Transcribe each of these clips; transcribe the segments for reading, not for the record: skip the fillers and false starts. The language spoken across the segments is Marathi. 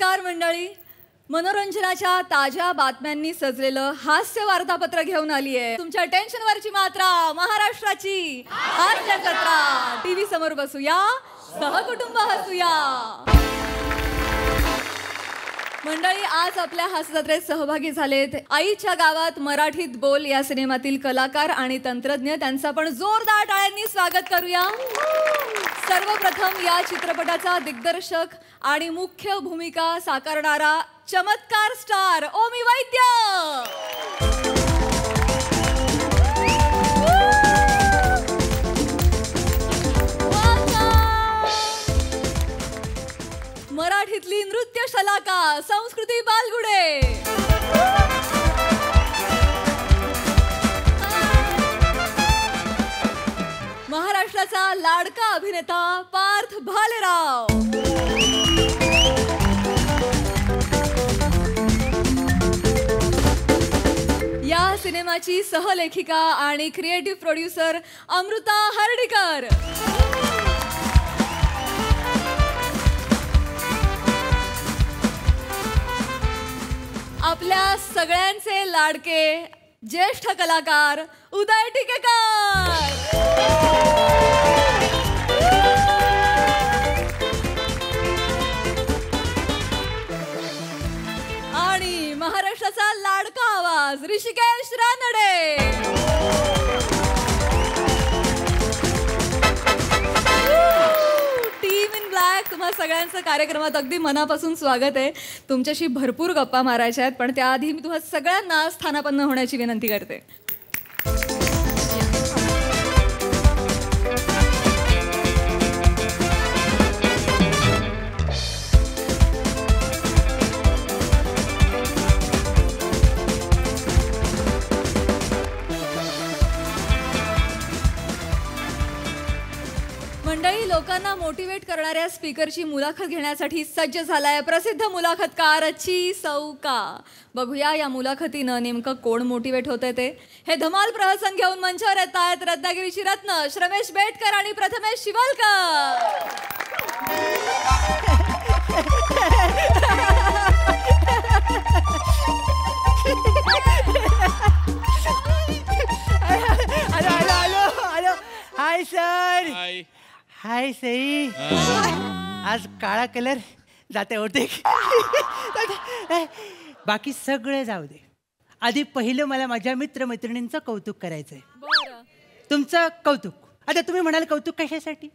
नमस्कार मंडळी. मनोरंजनाच्या ताज्या बातम्यांनी सजलेलं हास्य वार्तापत्र घेऊन आली आहे. तुमच्या टेन्शनवरची मात्रा, महाराष्ट्राची हास्य जत्रा. टीव्ही समोर बसूया, सहकुटुंब हसूया. मंडळी, आज आपल्या हास्य जत्रेत सहभागी झालेत आईच्या गावात मराठीत बोल या सिनेमातील कलाकार आणि तंत्रज्ञ. त्यांचं आपण जोरदार टाळ्यांनी स्वागत करूया. सर्वप्रथम या चित्रपटाचा दिग्दर्शक आणि मुख्य भूमिका साकारणारा चमत्कार स्टार ओमी वैद्य. मराठीतली नृत्य शलाका संस्कृती बालगुडे. महाराष्ट्राचा लाडका अभिनेता पार्थ भालेराव. या सिनेमाची सहलेखिका आणि क्रिएटिव्ह प्रोड्युसर अमृता हर्डीकर. आपल्या सगळ्यांचे लाडके ज्येष्ठ कलाकार उदय टिकेकर. आणि महाराष्ट्राचा लाडका आवाज Rishikesh Ranade. Team in black, तुम्हा सगळ्यांचं कार्यक्रमात अगदी मनापासून स्वागत आहे. तुमच्याशी भरपूर गप्पा मारायच्या आहेत, पण त्याआधी मी तुम्हा सगळ्यांना स्थानापन्न होण्याची विनंती करते. मंडळी, लोकांना मोटिवेट करणाऱ्या स्पीकरची मुलाखत घेण्यासाठी सज्ज झालाय प्रसिद्ध मुलाखतकार ची सौका. बघूया या मुलाखतीनं नेमकं कोण मोटिवेट होतंय ते. हे धमाल प्रहसन घेऊन मंचावर येत आहेत रत्नागिरीची रत्न श्रमेश बेटकर आणि Prathamesh Shivalkar. Hi sir. Hi Sai. आज काळा कलर जाते होते. बाकी सगळे जाऊ दे. आधी पहिलं मला माझ्या मित्रमैत्रिणींचं कौतुक करायचंय. तुमचं कौतुक. आता तुम्ही म्हणाल कौतुक कशासाठी?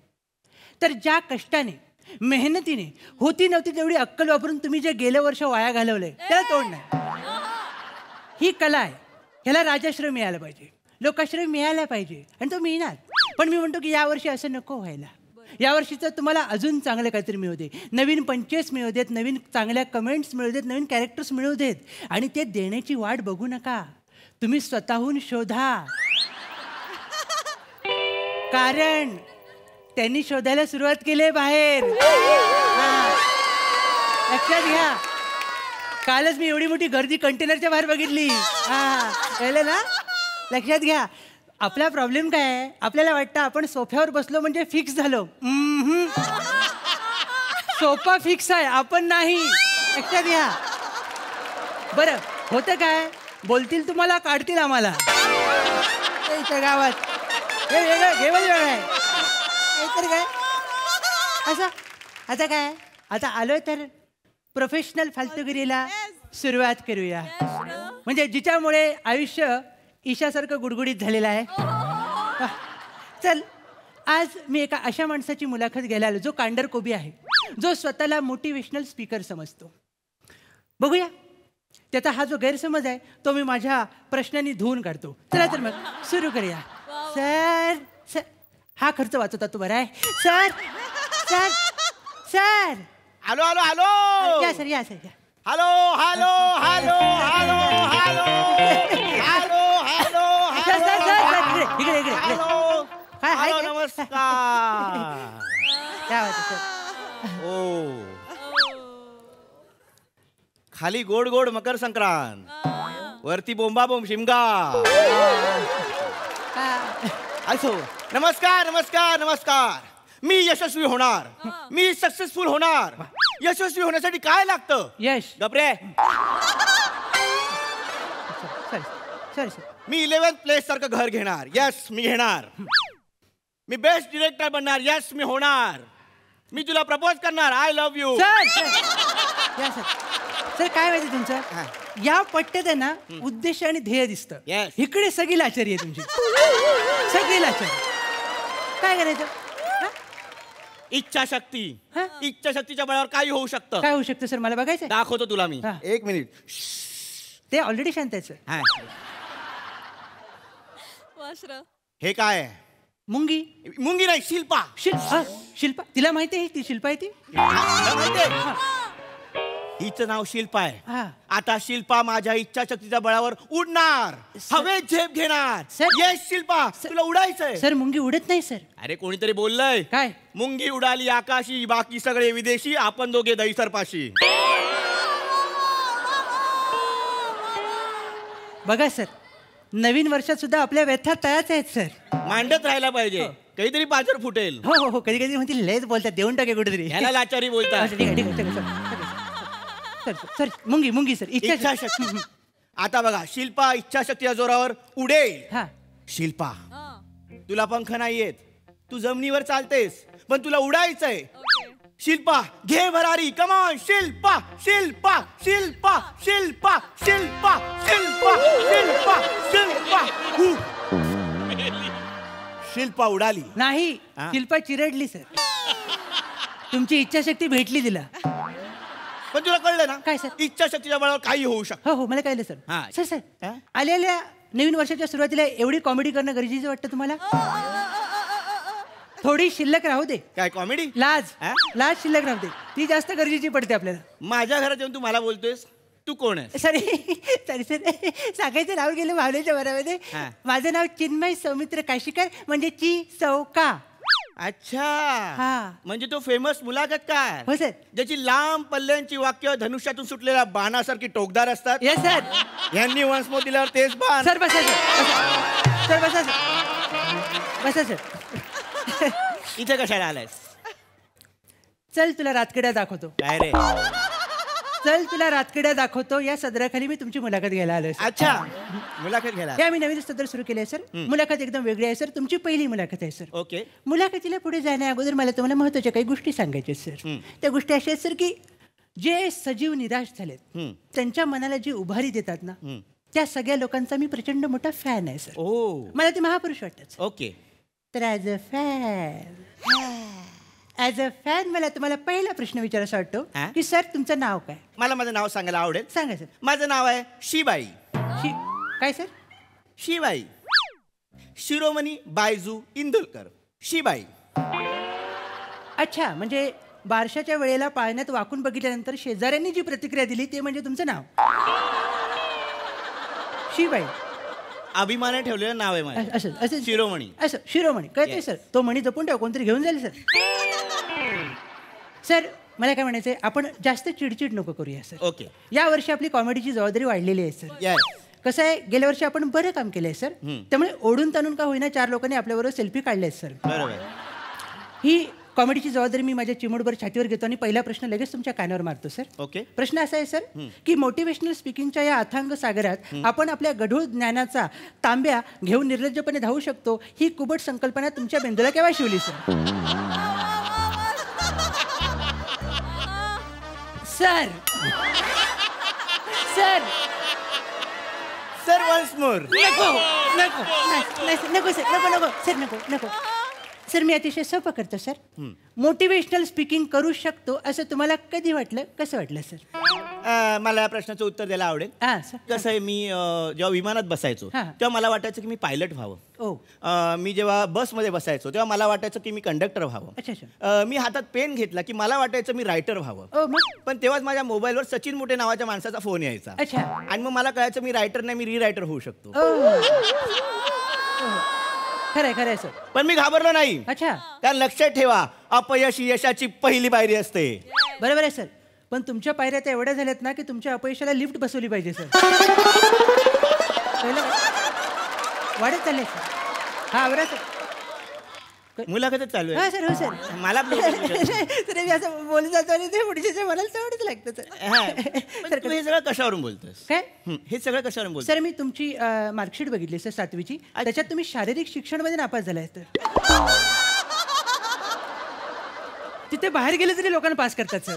तर ज्या कष्टाने मेहनतीने होती नव्हती तेवढी अक्कल वापरून तुम्ही जे गेलं वर्ष वाया घालवलंय त्याला तोड नाही. ही कला आहे. ह्याला राजाश्रय मिळाला पाहिजे, लोकाश्रय मिळाला पाहिजे, आणि तो मिळणार. पण मी म्हणतो की यावर्षी असं नको व्हायला. यावर्षीचं तुम्हाला अजून चांगलं काहीतरी मिळू दे. नवीन पंचेस मिळू देत, नवीन चांगल्या कमेंट्स मिळू देत, नवीन कॅरेक्टर्स मिळू देत. आणि ते देण्याची वाट बघू नका, तुम्ही स्वतःहून शोधा. कारण त्यांनी शोधायला सुरुवात केली बाहेर. लक्षात घ्या. कालच मी एवढी मोठी गर्दी कंटेनरच्या बाहेर बघितली. कळलं ना? लक्षात घ्या. आपला प्रॉब्लेम काय आहे? आपल्याला वाटतं आपण सोफ्यावर बसलो म्हणजे फिक्स झालो. सोफा फिक्स आहे, आपण नाही. लक्षात घ्या. बरं होतं काय? बोलतील तुम्हाला, काढतील आम्हाला. गावात हे वेगळं घेवल वेगळं आहे. तर काय असं. आता काय? आता आलोय तर प्रोफेशनल फालतूगिरीला सुरुवात करूया. म्हणजे जिच्यामुळे आयुष्य ईशासारखं गुडगुडीत झालेलं आहे. चल, आज मी एका अशा माणसाची मुलाखत घ्यायला आलो जो कांडरकोबी आहे, जो स्वतःला मोटिवेशनल स्पीकर समजतो. बघूया त्याचा हा जो गैरसमज आहे तो मी माझ्या प्रश्नांनी धुवून काढतो. चला तर मग सुरू करूया. सर सर, हा खर्च वाचवता तू बरा आहे. Sir sir sir. Hello hello hello. या सर, या सर, या. Hello hello hello hello hello hello hello इकडे इकडे. काय हॅलो नमस्कार. काय वाटतं सर? ओ, खाली गोड गोड मकर संक्रांत, वरती बोंबा बोंब शिमगा. असो. नमस्कार नमस्कार नमस्कार. मी यशस्वी होणार, मी सक्सेसफुल होणार, यशस्वी होण्यासाठी काय लागतं? यश. गपरे. सर सर सर मी 11th प्लेस सारखं घर घेणार. यस मी घेणार. मी बेस्ट डिरेक्टर बनणार. यस मी होणार. मी तुला प्रपोज करणार. I love you. सर या सर सर काय माहिती तुमचं या पट्ट्यात आहे ना उद्देश आणि ध्येय दिसतं. Yes. इकडे सगळी लाचारी आहे तुमची. सगळी लाचारी. काय करायचं? इच्छाशक्ती. हा? इच्छाशक्तीच्या बळावर काही होऊ शकतं. काय होऊ शकतं सर मला बघायचं दाखवतो तुला मी. हा. 1 मिनिट. ते ऑलरेडी शांत आहे सर. हा. वाश्र. हे काय आहे? मुंगी. मुंगी नाही, शिल्पा. शिल्पा तिला माहिती आहे ती शिल्पा आहे ती. तुला माहितीये? हिचं नाव शिल्पा आहे. हा. आता शिल्पा माझ्या इच्छाशक्तीच्या बळावर उडणार. हवेत झेप घेणार. सर. येस शिल्पा तुला उडायचंय. सर मुंगी उडत नाही सर. अरे कोणीतरी बोललंय. काय? मुंगी उडाली आकाशी, बाकी सगळे विदेशी, आपण दोघे दहीसरपाशी. बघा सर नवीन वर्षात सुद्धा आपल्या व्यथा तयाच आहेत सर. मांडत राहायला पाहिजे. काहीतरी पाजर फुटेल. हो हो हो कधी कधी म्हणतील लयच बोलतात देऊन टाके कुठेतरी. ह्याला लाचारी बोलतात. अच्छा, ठीक आहे ठीक आहे सर सर सर मुंगी मुंगी सर इच्छाशक्ती. आता बघा शिल्पा इच्छाशक्तीच्या जोरावर उडेल. हा शिल्पा तुला पंख नाहीयेत. तू जमिनीवर चालतेस पण तुला उडायचंय. शिल्पा घे भरारी. कमॉन शिल्पा शिल्पा शिल्पा शिल्पा शिल्पा शिल्पा शिल्पा शिल्पा. शिल्पा उडाली नाही हा? शिल्पा चिरडली सर. तुमची इच्छाशक्ती भेटली तिला. पण तुला कळलं ना काय सर? इच्छाशक्तीच्या बळावर काही होऊ शकतं. हो हो मला कळलं सर. हा. सर सर हा? आलेल्या नवीन वर्षाच्या सुरुवातीला एवढी कॉमेडी करणं गरजेचं वाटतं तुम्हाला? थोडी शिल्लक राहू दे. काय कॉमेडी? लाज हा? लाज शिल्लक राहू दे ती जास्त गरजेची पडते आपल्याला. माझ्या घरात येऊन तू मला बोलतोयस तू कोण आहे? सॉरी सॉरी सर सांगायचं नाव गेलं भावनेच्या भरामध्ये. हा. माझं नाव चिन्मय सौमित्र काशीकर म्हणजे ची चौका. अच्छा हा. म्हणजे तो फेमस मुलाखतकार हो सर. ज्याची लांब पल्ल्यांची वाक्य धनुष्यातून सुटलेल्या बाणासारखी टोकदार असतात. Yes sir. यांनी वंशमो दिल्यावर तेच बाण. सर बसा सर बसा सर बसा सर. इथे कशाला आलायस? चल तुला रातकिड्या दाखवतो. काय रे? चल तुला रातकिड्या दाखवतो या सदराखाली मी तुमची मुलाखत घ्यायला आलोय सर. अच्छा मुलाखत घ्यायला. हे आम्ही नवीन सदर सुरू केले आहे सर. मुलाखत एकदम वेगळी आहे सर. तुमची पहिली मुलाखत आहे सर. ओके. मुलाखतीला पुढे जाण्या अगोदर मला तुम्हाला महत्त्वाच्या काही गोष्टी सांगायच्या आहेत सर. त्या गोष्टी अशा आहेत सर की जे सजीव निराश झालेत त्यांच्या मनाला जी उभारी देतात ना त्या सगळ्या लोकांचा मी प्रचंड मोठा फॅन आहे सर. ओ मला ते महापुरुष वाटतात. ओके. तर ॲज अ फॅन मला तुम्हाला पहिला प्रश्न विचारायचा वाटतो हा? की सर तुमचं नाव काय? मला माझं नाव सांगायला आवडेल. सांगा सर. माझं नाव आहे शिबाई. काय सर? शिबाई शिरोमणी बायजू इंदुलकर. शिबाई. अच्छा म्हणजे बारशाच्या वेळेला पाळण्यात वाकून बघितल्यानंतर शेजाऱ्यांनी जी प्रतिक्रिया दिली ते म्हणजे तुमचं नाव शिबाई. अभिमाने ठेवलेलं नाव आहे माझं. असं असं शिरोमणी. असं शिरोमणी कळते सर. तो मणी जपून ठेव कोणतरी घेऊन जाईल सर. सर मला काय म्हणायचंय आपण जास्त चिडचिड नको करूया सर. ओके. या वर्षी आपली कॉमेडीची जबाबदारी वाढलेली आहे सर. येस. कसं आहे गेल्या वर्षी आपण बरं काम केलंय सर. त्यामुळे ओढून ताणून का होईना 4 लोकांनी आपल्याबरोबर सेल्फी काढले सर. बरोबर. ही कॉमेडीची जबाबदारी मी माझ्या चिमूटभर छातीवर घेतो आणि पहिला प्रश्न लगेच तुमच्या कानावर मारतो सर. ओके. प्रश्न असा आहे सर की मोटिवेशनल स्पीकिंगच्या या अथांग सागरात आपण आपल्या गढूळ ज्ञानाचा तांब्या घेऊन निर्लज्जपणे धावू शकतो ही कुबट संकल्पना तुमच्या मेंदूला केव्हा शिवली sir? Sir sir sir once more. नको नको नको सर नको नको सर नको नको सर. मी अतिशय सोपं करतो सर. मोटिवेशनल स्पीकिंग करू शकतो असं तुम्हाला कधी वाटलं? कसं वाटलं सर? मला या प्रश्नाचं उत्तर द्यायला आवडेल. हां सर. कसं आहे मी जेव्हा विमानात बसायचो हां. तेव्हा मला वाटायचं की मी पायलट व्हावं. ओ मी जेव्हा बसमध्ये बसायचो तेव्हा मला वाटायचं की मी कंडक्टर व्हावं. अच्छा अच्छा. मी हातात पेन घेतला की मला वाटायचं मी रायटर व्हावं. ओ मग पण तेव्हाच माझ्या मोबाईलवर सचिन मोठे नावाच्या माणसाचा फोन यायचा. अच्छा. आणि मग मला कळायचं मी रायटर नाही मी रीरायटर होऊ शकतो. खरंय खरंय सर. पण मी घाबरलो नाही. अच्छा कारण लक्षात ठेवा अपयश ही यशाची पहिली पायरी असते. बरोबर आहे सर. पण तुमच्या पायऱ्या त्या एवढ्या झाल्यात ना की तुमच्या अपयशाला लिफ्ट बसवली पाहिजे सर. वाढत चाललंय सर. हा बरं सर. मुलाखतच चालू हा आहे सर हो सर मला सर मी असं बोलत जातो आणि ते पुढचे मला तेवढंच लागतं पण तू हे सगळं कशावरून बोलतोस काय हे सगळं कशावरून बोलतोस सर मी तुमची मार्कशीट बघितली सर 7वीची त्याच्यात तुम्ही शारीरिक शिक्षणमध्ये नापास झालाय तर तिथे बाहेर गेले तरी लोकांना पास करतात सर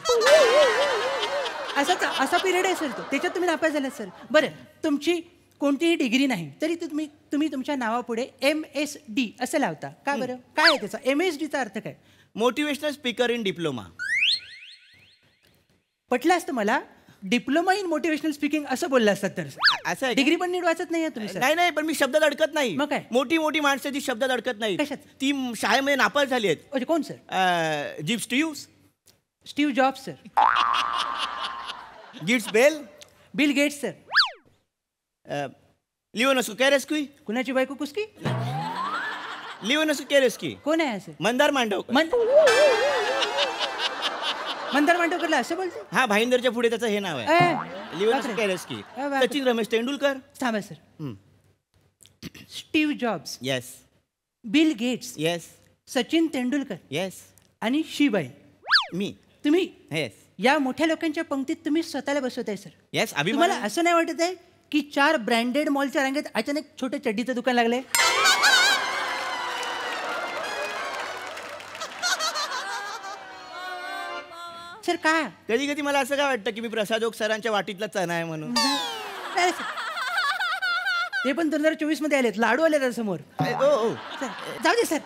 असा पिरियड आहे सर तो त्याच्यात तुम्ही नापास झालात सर बरं तुमची कोणतीही डिग्री नाही तरी तुम्ही तुमच्या नावापुढे MSD असं लावता का बरं काय आहे त्याचा MSDचा अर्थ काय मोटिवेशनल स्पीकर इन डिप्लोमा पटलं असतं मला डिप्लोमा इन मोटिवेशनल स्पीकिंग असं बोललं असतात तर असं आहे का? डिग्री पण नीट वाचत नाही तुम्ही सर नाही नाही पण मी शब्दात अडकत नाही मग काय? मोठी मोठी माणसं ती शब्दात अडकत नाही कशात? ती शाळेमध्ये नापास झाली आहेत म्हणजे कोण सर जिप्स स्टीव्ह स्टीव्ह जॉब्स सर गिट्स बेल बिल गेट्स सर लिओनस्कू कॅरेस्की कुणाची बायको कुसकी लिओनस्कू कॅरेस्की कोण आहे असं मंदार मांडवकर मंदार मांडवकरला असं बोलते हा भाईंदरच्या पुढे त्याचं हे नाव आहे लिओनस्कू कॅरेस्की बापरे. सचिन रमेश तेंडुलकर थांबा sir Steve Jobs yes Bill Gates yes Sachin Tendulkar yes आणि शिबाई मी तुम्ही येस या मोठ्या लोकांच्या पंक्तीत तुम्ही स्वतःला बसवताय सर येस तुम्हाला अभिमान असं नाही वाटत आहे की 4 ब्रँडेड मॉलच्या रांगेत अचानक छोटे चड्डीचं दुकान लागलंय सर काय कधी कधी मला असं काय वाटतं की मी प्रसाद ओक सरांच्या वाटीतला चणा आहे म्हणून काय सर? ते पण 2024 मध्ये आलेत लाडू आले तर समोर ओ सर जाऊ दे सर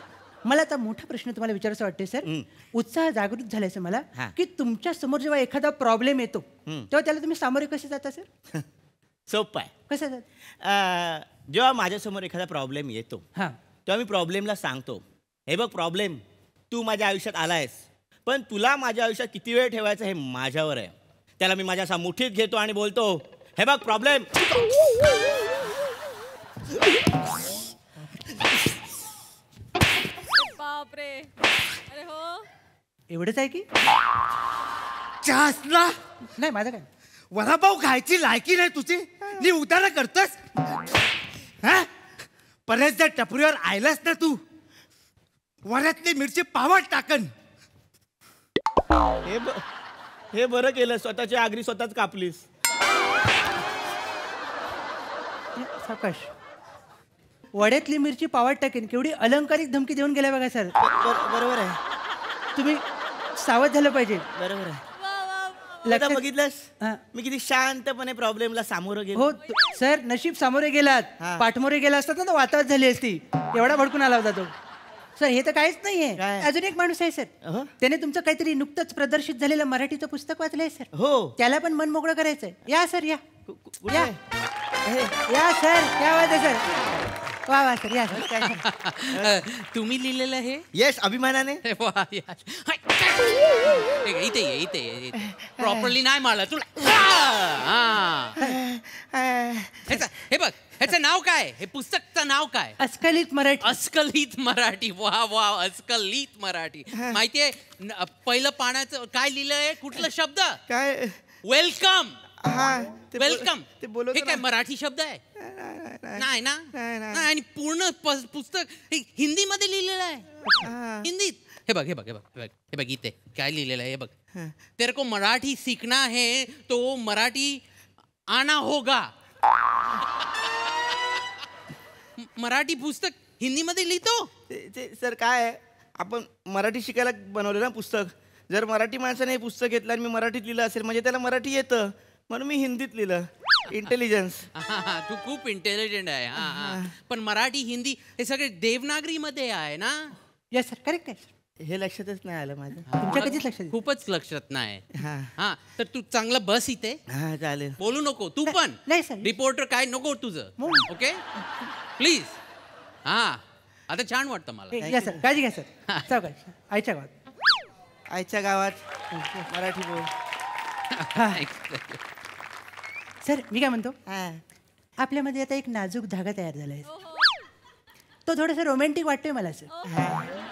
मला आता मोठा प्रश्न तुम्हाला विचारायचा वाटतोय सर उत्साह जागृत झालाय सर मला हा. की तुमच्या समोर जेव्हा एखादा प्रॉब्लेम येतो तेव्हा त्याला तुम्ही सामोरे कसे जाता सर सोपं आहे कसं जात जेव्हा माझ्यासमोर एखादा प्रॉब्लेम येतो हां तेव्हा मी प्रॉब्लेमला सांगतो हे बघ प्रॉब्लेम तू माझ्या आयुष्यात आलायस पण तुला माझ्या आयुष्यात किती वेळ ठेवायचं हे माझ्यावर आहे त्याला मी माझ्या मुठीत घेतो आणि बोलतो हे बघ प्रॉब्लेम बापरे अरे हो एवढंच आहे की चहासला नाही माझं काय वडापाव खायची लायकी नाही तुझी नी उतारा करतस हा परत जर टपरीवर आयलास ना तू वऱ्यातली मिरची पावात टाकन हे बरं केलं स्वतःची आगरी स्वतःच कापलीस सावकाश वड्यातली मिरची पावात टाकेन केवढी अलंकारिक धमकी देऊन गेल्या बघा सर बरोबर आहे तुम्ही सावध झालं पाहिजे बरोबर आहे आता लक्षात- बघितलंस हा. मी किती शांतपणे प्रॉब्लेमला सामोरं गेलो हो सर नशीब सामोरे गेलात हा. पाठमोरे गेला असतात ना तर वातावत झाली असती एवढा भडकून आला होता तो सर हे तर काहीच नाहीये काय? अजून एक माणूस आहे सर अहं. त्याने तुमचं काहीतरी नुकतंच प्रदर्शित झालेलं मराठीचं पुस्तक वाचलंय सर हो त्याला पण मन मोकळं करायचंय या सर या कुठे या आहे? या सर क्या बात आहे सर वा वा सर या सर तुम्ही लिहिलेलं हे येस अभिमानाने वा, या. हाय. हे इथे ये इथे ये प्रॉपरली नाही मला तुला हा. हे बघ ह्याचं नाव काय हे पुस्तकचं नाव काय अस्खलित मराठी अस्खलित मराठी वा वा अस्खलित मराठी माहितीये पहिलं पाण्याचं काय लिहिलंय कुठला शब्द काय वेलकम हा वेलकम ते बोलत हे काय मराठी शब्द आहे नाही ना नाही, आणि पूर्ण पुस्तक हे हिंदीमध्ये लिहिलेलं आहे हिंदीत हे बघ हे बघ हे बघ हे बघ हे बघ इथे काय लिहिलेलं आहे हे बघ तेरे को मराठी सीखना है तो मराठी आना होगा मराठी पुस्तक हिंदीमध्ये लिहितो ते सर काय आहे आपण मराठी शिकायला बनवलं ना पुस्तक जर मराठी माणसाने हे पुस्तक घेतलं आणि मी मराठीत लिहिलं असेल म्हणजे त्याला मराठी येतं म्हणून मी हिंदीत लिहिलं इंटेलिजन्स तू खूप इंटेलिजंट आहे हा हा पण मराठी हिंदी हे सगळे देवनागरीमध्ये आहे ना या सर करेक्ट आहे हे लक्षातच नाही आलं माझं तुमच्या कधीच लक्षात येईल. खूपच लक्षात नाही हा हा तर तू चांगला बस इथे हा चालेल बोलू नको तू पण नाही सर. रिपोर्टर काय नको तुझं ओके प्लीज हा आता छान वाटतं मला या सर काळजी घ्या सर सावकाश आईच्या गावात आईच्या गावात मराठी बोल सर मी काय म्हणतो हा आपल्यामध्ये आता एक नाजूक धागा तयार झालाय तो थोडासा रोमॅन्टिक वाटतोय मला सर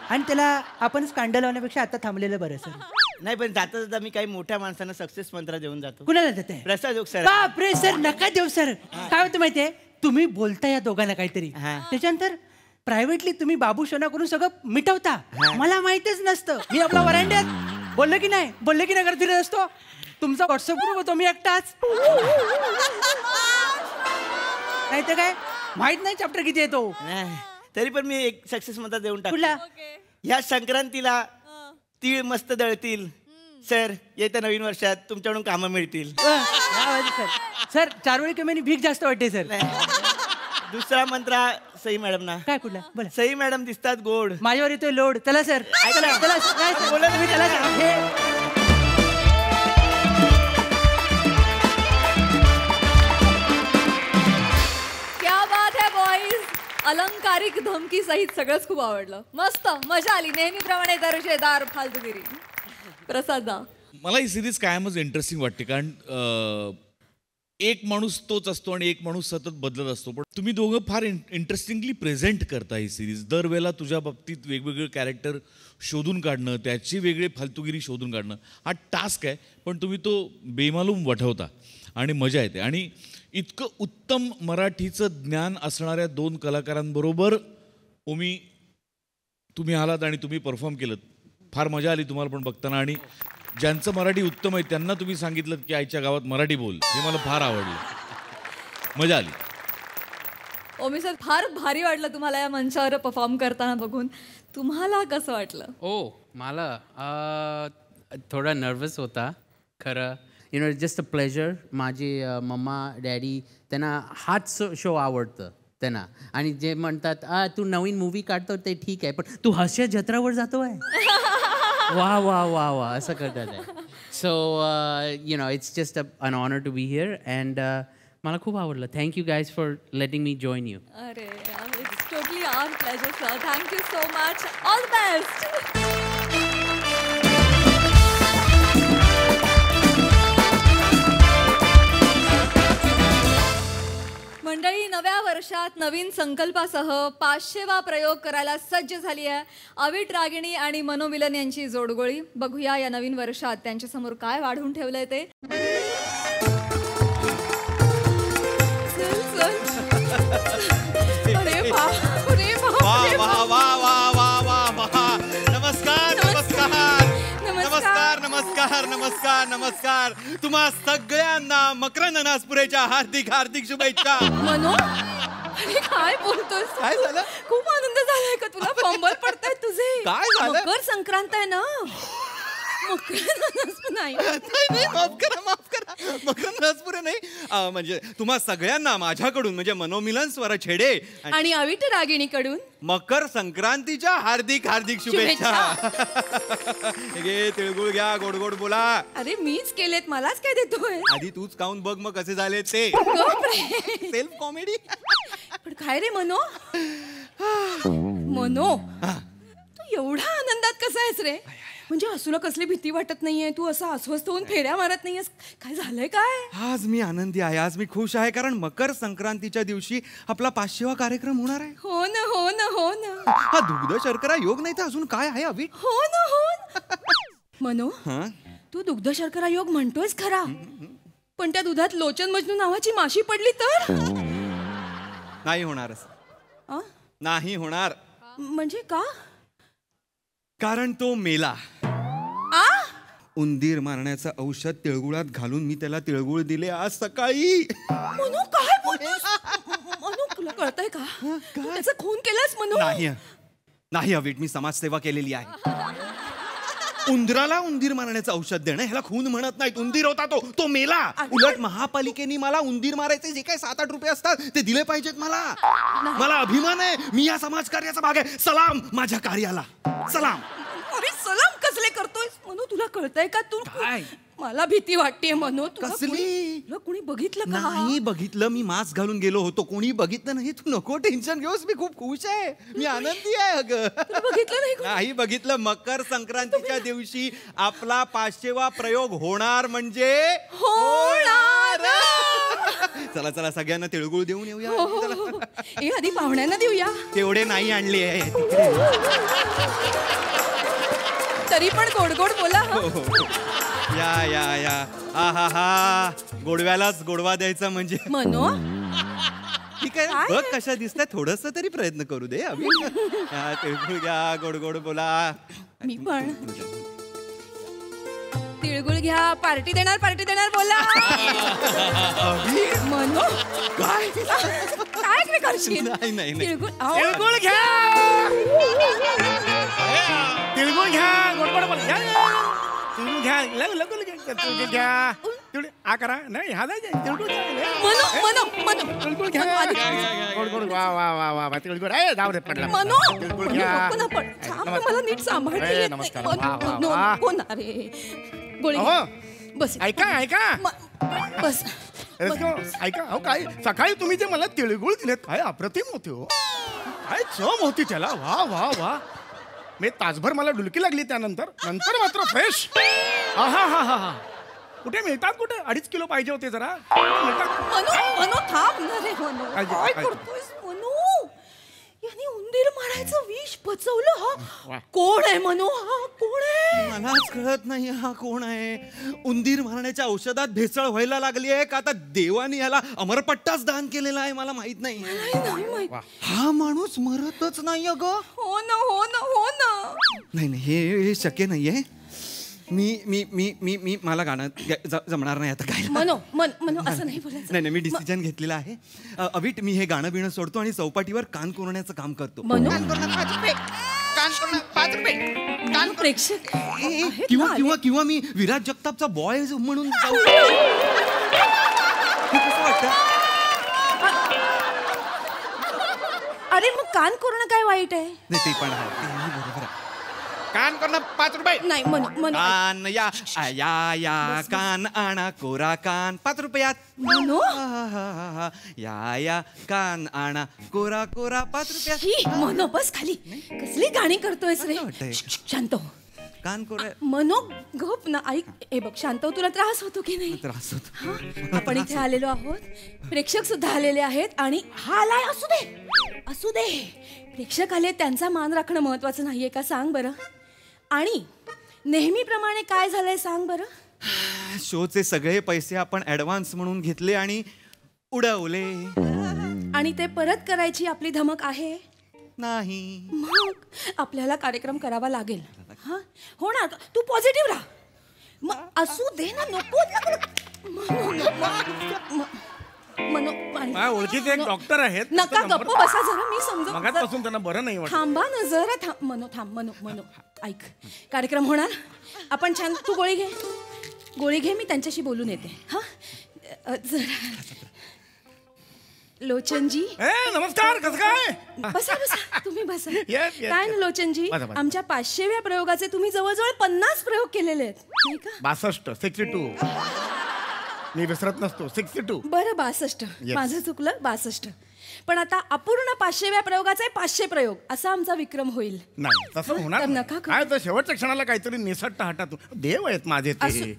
आणि त्याला आपण स्कांडल लावण्यापेक्षा आता थांबलेलं बरं सर नाही पण जाता जाता मी काही मोठ्या माणसांना सक्सेस मंत्र देऊन जातो कुणाला देते प्रसाद ओक सर बापरे सर नका देऊ सर काय होतं माहितीये तुम्ही बोलता या दोघांना काहीतरी हा. त्याच्यानंतर प्रायव्हेटली तुम्ही बाबू शोनाकडून सगळं मिटवता. मला माहितीच नसतं. मी आपला वरांड्यात बोललो की नाही करत फिरत असतो. तुमचा व्हॉट्सअप ग्रुप होतो मी एकटाच. नाही तर काय माहित नाही चॅप्टर किती येतो. तरी पण मी एक सक्सेस मतात देऊन कुठला? टाकतो. ह्या संक्रांतीला तीळ मस्त दळतील सर. येत्या नवीन वर्षात तुमच्याकडून कामं मिळतील. सर 4 वेळी कमी भीक जास्त वाटते सर. दुसरा मंत्र सई मॅडम ना. काय कुठला बोला. सई मॅडम दिसतात गोड. माझ्यावर येतोय लोड. चला सर ऐका. चला नाही सर. बोला तुम्ही, चला सर. हे क्या बात है बॉईज. अलंकारिक धमकी सहित सगळंच खूप आवडलं. मस्त मजा आली. नेहमीप्रमाणे दर्जेदार फालतूगिरी. प्रसाद मला ही सिरीज कायमच इंटरेस्टिंग वाटते कारण एक माणूस तोच असतो आणि एक माणूस सतत बदलत असतो. पण तुम्ही दोघं फार इंटरेस्टिंगली प्रेझेंट करता ही सिरीज. दरवेळेला तुझ्या बाबतीत वेगवेगळे कॅरेक्टर शोधून काढणं, त्याची वेगळी फालतूगिरी शोधून काढणं हा टास्क आहे. पण तुम्ही तो बेमालूम वठवता आणि मजा येते. आणि इतकं उत्तम मराठीचं ज्ञान असणाऱ्या 2 कलाकारांबरोबर तुम्ही आलात आणि तुम्ही परफॉर्म केलं. फार मजा आली तुम्हाला पण बघताना. आणि ज्यांचं मराठी उत्तम आहे त्यांना तुम्ही सांगितलं की आईच्या गावात मराठी बोल. हे मला फार आवडलं. मजा आली. ओमी सर फार भारी वाटलं तुम्हाला या मंचावर परफॉर्म करताना बघून. तुम्हाला कसं वाटलं? मला थोडा नर्वस होता खरं. Just a pleasure. माझी मम्मा डॅडी त्यांना हाच शो आवडतं त्यांना. आणि जे म्हणतात तू नवीन मूवी काढतो ते ठीक आहे पण तू हास्य जत्रावर जातो आहे. वा वा वा वा असं करतात आहे. So it's just an honour to be here and मला खूप आवडलं. Thank you guys for letting me join you. अरे it's totally our pleasure sir. Thank you so much. All the best. मंडळी नव्या वर्षात नवीन संकल्पासह 500वा प्रयोग करायला सज्ज झाली आहे अविट रागिणी आणि मनोमिलन यांची जोडगोळी. बघूया या नवीन वर्षात त्यांच्यासमोर काय वाढून ठेवलंय ते. अरे बापरे नमस्कार नमस्कार. तुम्हा सगळ्यांना मकर ननासपुरेच्या हार्दिक हार्दिक शुभेच्छा. मनो अरे काय बोलतोस? काय झालं? खूप आनंद झालाय का तुला? फंबल पडतायत तुझे. काय झालं? मकर संक्रांत आहे ना. नाही माफ करा मकर ननासपुरे नाही. म्हणजे तुम्हा सगळ्यांना माझ्याकडून म्हणजे मनोमिलन स्वर छेडे आणि अविट रागिणीकडून मकर संक्रांतीच्या हार्दिक हार्दिक शुभेच्छा. घे तिळगुळ घ्या. गोड गोड बोला. अरे मीच केलेत मलाच काय देतोय? आधी तूच खाऊन बघ मग कसे झाले ते. Self comedy. पण काय रे मनो तू एवढा आनंदात कसा आहेस रे? म्हणजे असुला कसली भीती वाटत नाहीये? तू असं अस्वस्थ होऊन फेऱ्या मारत नाहीयेस. काय झालंय काय? आज मी आनंदी आहे. आज मी खुश आहे कारण मकर संक्रांतीच्या दिवशी आपला 500वा कार्यक्रम होणार आहे. हो ना हो ना हो ना. हा दुग्ध शर्करा योग नाही तर अजून काय आहे अविट? हो ना हो. मनो तू दुग्ध शर्करा योग म्हणतोयस खरा पण त्या दुधात लोचन मजनू नावाची माशी पडली तर? नाही होणार. नाही होणार. म्हणजे का? कारण तो मेला. उंदीर मारण्याचं औषध तिळगुळात घालून मी त्याला तिळगुळ दिले आज सकाळी. मनू काय बोलतोस? मनू तुला कळतंय का? तू त्याचा खून केलास मनू? नाही अविट. मी समाजसेवा केलेली आहे. उंदराला उंदीर मारण्याचं औषध देणं ह्याला खून म्हणत नाहीत. उंदीर होता तो मेला. उलट महापालिकेने मला उंदीर मारायचे जे काही 7-8 रुपये असतात ते दिले पाहिजेत. मला अभिमान आहे. मी या समाजकार्याचा भाग आहे. सलाम माझ्या कार्याला. सलाम. अरे सलाम कसले करतोयस मनू? तुला कळतंय का? तू काय? मला भीती वाटते मनू. कसली? तुला कोणी बघितलं का? नाही बघितलं. मी मास्क घालून गेलो होतो. कोणी बघितलं नाही. तू नको टेन्शन घेऊस. मी खूप खुश आहे. मी आनंदी आहे. अगं बघितलं नाही? नाही बघितलं. मकर संक्रांतीच्या दिवशी आपला 500वा प्रयोग होणार म्हणजे होणार. चला चला सगळ्यांना तिळगुळ देऊन येऊया. आधी पाहुण्यांना देऊया. तेवढे नाही आणले आहे. तरी पण गोड गोड बोला. या या या. हा गोडव्यालाच गोडवा द्यायचा म्हणजे मनो ठीक काय काय? बघ कशा दिसताय थोडस तरी प्रयत्न करू दे अभि हा, तिळगुळ घ्या गोड गोड बोला मी पण तिळगुळ घ्या पार्टी देणार बोला म्हणू काय काय काय करशील नाही, नाही, नाही. तिळगुळ अहो, तिळगुळ घ्या तिळगुळ घ्या गोड गोड बोला तिळगुळ घ्या लगुल घ्या तिळगुळ घ्या तिळगुळ आ करा नाही हा नाही तिळगुळ घ्या म्हणू तिळगुळ घ्या गोड गोड वा वा वा वा वा तिळगुळ ए जाऊ दे पडला म्हणू तिळगुळ घ्या मला नीट सांभाळता येत नाही. नमस्कार. म्हणू, वा, वा, म्हणू, वा. नको ना रे गोळी घे. अहो, बस ऐका बस ऐका अहो काय सकाळी तुम्ही जे मला तिळगुळ दिलेत काय अप्रतिम होते हो काय चव होती त्याला वा वा वा मी तासभर मला डुलकी लागली त्यानंतर मात्र फ्रेश हा हा हा हा कुठे मिळतात कुठे 2.5 किलो पाहिजे होते जरा मिळतात म्हणू थांब ना रे म्हणू काय काय काय? करतोयस म्हणू याने उंदीर मारायचं विष पचवलं वा. हा कोण आहे म्हणू हा कोण आहे मलाच कळत नाही हा कोण आहे उंदीर मारण्याच्या औषधात भेसळ व्हायला लागली आहे का आता देवाने याला अमरपट्टाच दान केलेला आहे मला माहित नाही नाही माहित हा माणूस मरतच नाही ग हो ना नाही नाही हे शक्य नाहीये मी मला गाणं जमणार नाही आता काय म्हणू असं नाही बोलायचं नाही मी डिसिजन घेतलेला आहे अविट मी हे गाणं बिणं सोडतो आणि चौपाटीवर कान कोरण्याचं काम करतो म्हणू कान प्रेक्षक आहेत किंवा ना किंवा किंवा मी विराज जगतापचा बॉय म्हणून जाऊ हे कसं वाटतं अरे मग कान करणं काय वाईट आहे नाही ते पण आहे तेही बरोबर आहे कान करणं 5 रुपये नाही म्हणू कान या या कान आणा कोरा कान 5 रुपयात म्हणू या कान आणा कोरा 5 रुपयात ही म्हणू बस खाली कसली गाणी करतोयस रे मला वाटतंय. शांत हो. कान कोरा म्हणू गप ना ऐक हे बघ शांत हो, तुला त्रास होतो की नाही त्रास होतो हा? आपण इथे आलेलो आहोत प्रेक्षक सुद्धा आलेले आहेत आणि हा आलाय असू दे प्रेक्षक आले त्यांचा मान राखणं महत्वाचं नाहीये का सांग बरं आणि नेहमीप्रमाणे काय झालंय सांग बरं शोचे सगळे पैसे आपण ऍडव्हान्स म्हणून घेतले आणि उडवले आणि ते परत करायची आपली धमक आहे नाही मग आपल्याला कार्यक्रम करावा लागेल हा हो ना तू पॉझिटिव्ह राहा मग असू दे ना नको माझ्या ओळखीचे एक डॉक्टर आहेत नका गप्प बसा जरा मी समजू मगाचपासून त्यांना बरं नाही वाटत थांबा ना जरा म्हणू ऐक कार्यक्रम होणार आपण छान तू गोळी घे मी त्यांच्याशी बोलून येते हा जरा लोचनजी ए नमस्कार कसं काय बसा तुम्ही बसा Yes, yes, काय ना yes. लोचनजी बसा, बसा. आमच्या 500व्या प्रयोगाचे तुम्ही जवळजवळ 50 प्रयोग केलेले आहेत नाही का 62 मी विसरत नसतो 62 बरं 62 Yes. माझं चुकलं 62 पण आता अपूर्ण 500व्या प्रयोगाचे 500 प्रयोग असा आमचा विक्रम होईल नाही तसं होणार तर नाही. नका करू. काय तर शेवटच्या क्षणाला काहीतरी निसटता हटातून देव आहेत माझे ते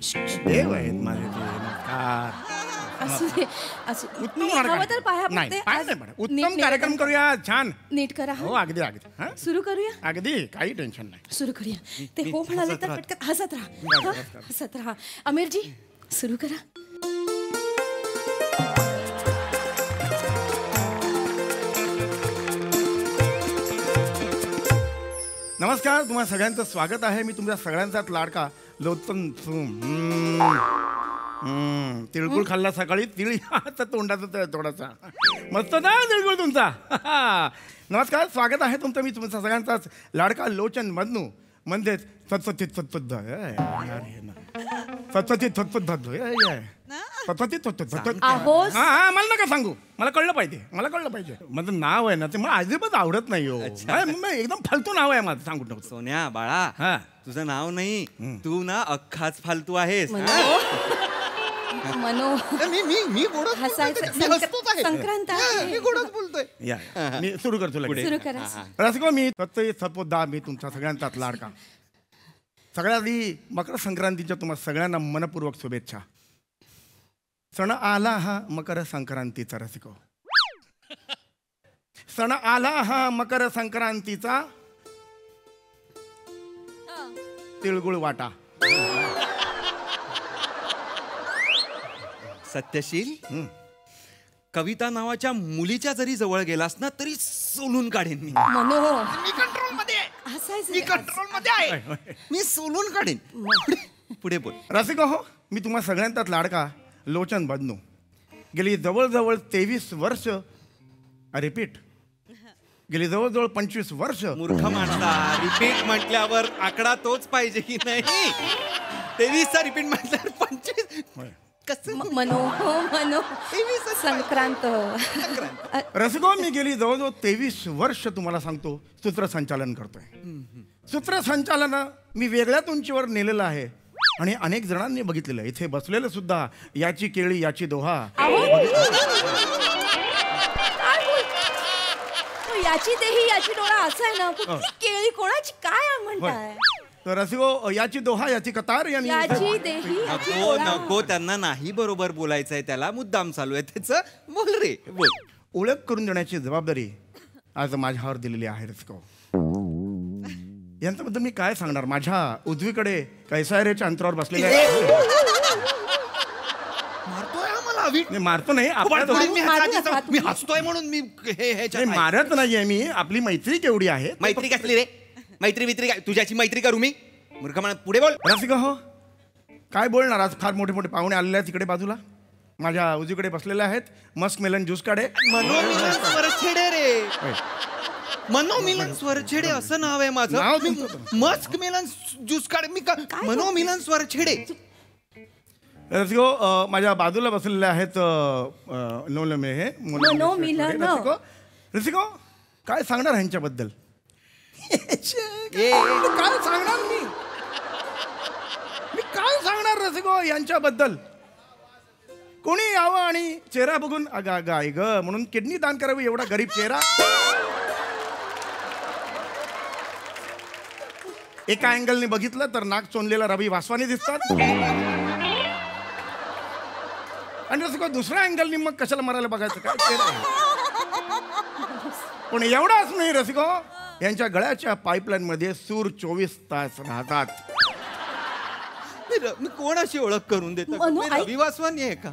देव आहेत माझे ते नमस्कार असू दे उत्तम मी होणार हवं तर कार्यक्रम. पाया नाही, पडते. पाया आज नाही पडत. नीट उत्तम कार्यक्रम करूया छान नीट करा हो हा. अगदी हा? सुरू करूया अगदी काही टेन्शन नाही सुरू करूया ते हो म्हणाले तर पटकन हसत राहा हा? हसत राहा अमीरजी सुरू करा नमस्कार तुम्हा सगळ्यांचं स्वागत आहे मी तुमच्या सगळ्यांचाच लाडका लोचन तिळगुळ खाल्ला सकाळी तिळ तोंडाचा थोडासा मस्त ना तिळगुळ तुमचा नमस्कार स्वागत आहे तुमचं मी तुमचा सगळ्यांचाच लाडका लोचन मधनू म्हणजेच सत्सतीत सत्पद्ध सत्सतीत सत्पद्ध आहोस. हा मला नका सांगू मला कळलं पाहिजे माझं नाव आहे ना ते मला अजिबात आवडत नाही हो एकदम फालतू नाव आहे माझं सांगू नको सोन्या बाळा हा तुझं नाव नाही तू ना अख्खाच फालतू आहेस मनो मी गोडच हसायचं मी हसतोच आहे. संक्रांत आहे. मी गोडच बोलतोय या मी सुरू करतो लगेच. सुरू करा रसिको मी सत्पोद्दा मी तुमचा सगळ्यांचाच लाडका सगळ्यात आधी मकर संक्रांतीच्या तुम्हाला सगळ्यांना मनपूर्वक शुभेच्छा सण आला हा मकर संक्रांतीचा रसिको सण आला हा मकर संक्रांतीचा तिळगुळ वाटा सत्यशील कविता नावाच्या मुलीच्या जरी जवळ गेलास ना तरी सोलून काढेन मी. मनो मी कंट्रोल मध्ये आहे. हसायचं मी कंट्रोल मध्ये आहे. मी सोलून काढेन. पुढे बोल. रसिको हो, मी तुम्हा सगळ्यांचाच लाडका लोचन बदनू. गेली जवळजवळ 23 वर्ष, रिपीट, गेली जवळजवळ 25 वर्ष. मूर्ख माणसा, रिपीट म्हटल्यावर आकडा तोच पाहिजे की नाही. 23चा रिपीट म्हटल्यावर 25 कसं. मनो संक्रांत. रसिको, मी गेली जवळजवळ 23 वर्ष तुम्हाला सांगतो सूत्रसंचालन करतोय. सूत्रसंचालन मी वेगळ्याच उंचीवर नेलेलं आहे आणि अनेक जणांनी बघितलेलं. इथे बसलेलं सुद्धा याची केळी याची दोहा. याची देही याची डोळा असं आहे ना. कुठली केळी कोणाची काय म्हणताय. तर रसिको, याची दोहा याची कतार याची देही याची नको डोळा. नको, त्यांना नाही बरोबर बोलायचंय. त्याला मुद्दाम चालू आहे त्याचं. बोल रे बोल. ओळख करून देण्याची जबाबदारी आज माझ्यावर दिलेली आहे रसिको. यांच्याबद्दल मी काय सांगणार. माझ्या उजवीकडे कैसारेच्या अंतरावर बसलेले मारतोय आम्हाला अवीट. नाही, मारतो नाही. मी हसतोय म्हणून मी नाही, मारत नाहीये मी. आपली मैत्री केवढी आहे. मैत्री कसली रे. मैत्री वित्री काय. तुझ्याची मैत्री करू मी. मूर्ख म्हणा. पुढे बोल. रसिका हो, काय बोलणार. आज फार मोठे मोठे पाहुणे आलेले आहेत तिकडे बाजूला. माझ्या उजवीकडे बसलेले आहेत. मस्क मेलन ज्यूस काढे. मनोमिलन स्वरछेडे रे. मनोमिलन स्वरछेडे असं नाव आहे माझं. नाव तुमचं. मस्क मेलन ज्यूस काढे. मी मनोमिलन स्वरछेडे. रसिको, माझ्या बाजूला बसलेले आहेत नोलमे हे मनोमिलन. रसिको, काय सांगणार ह्यांच्याबद्दल. काय सांगणार मी काय सांगणार रसिको यांच्याबद्दल. कोणी यावं आणि चेहरा बघून अगा गाय ग म्हणून किडनी दान करावी एवढा गरीब चेहरा. एका अँगलने बघितलं तर नाक चोनलेला रवी वासवानी दिसतात आणि रसिको दुसऱ्या अँगलनी मग कशाला मरायला बघायचं. काय चेहरा. पण एवढाच नाही रसिको, यांच्या गळ्याच्या पाईपलाईन मध्ये सूर 24 तास राहतात. मी कोणाशी ओळख करून देतो. रवी वासवानी आहे का.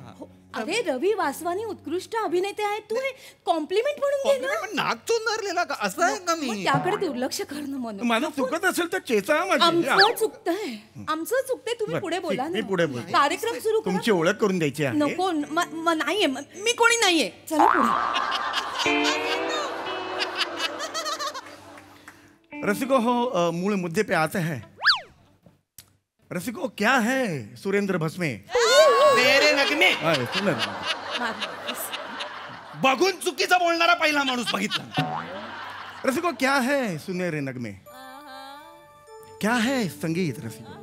अरे रवी वासवानी उत्कृष्ट अभिनेते आहेत. तू हे कॉम्प्लिमेंट म्हणून घे ना. नाक चोनरलेला का असं आहे का मी. त्याकडे दुर्लक्ष करणं म्हणून. माझं चुकत असेल तर चेचा आमचं चुकतंय. आमचं चुकतंय. तुम्ही पुढे बोला मी पुढे बोलतो. कार्यक्रम सुरू करा. तुमची ओळख करून द्यायची आहे. नको नाहीये. मी कोणी नाहीये. चला पुढे. रसिको हो, मूल मुद्दे पे आते हैं. रसिको, क्या है सुरेंद्र भस्मे. मेरे नगमे. बघून चुकीचा बोलणारा पहिला माणूस बघितला. रसिको, क्या है सुनहरे नगमे. क्या है संगीत रसिको.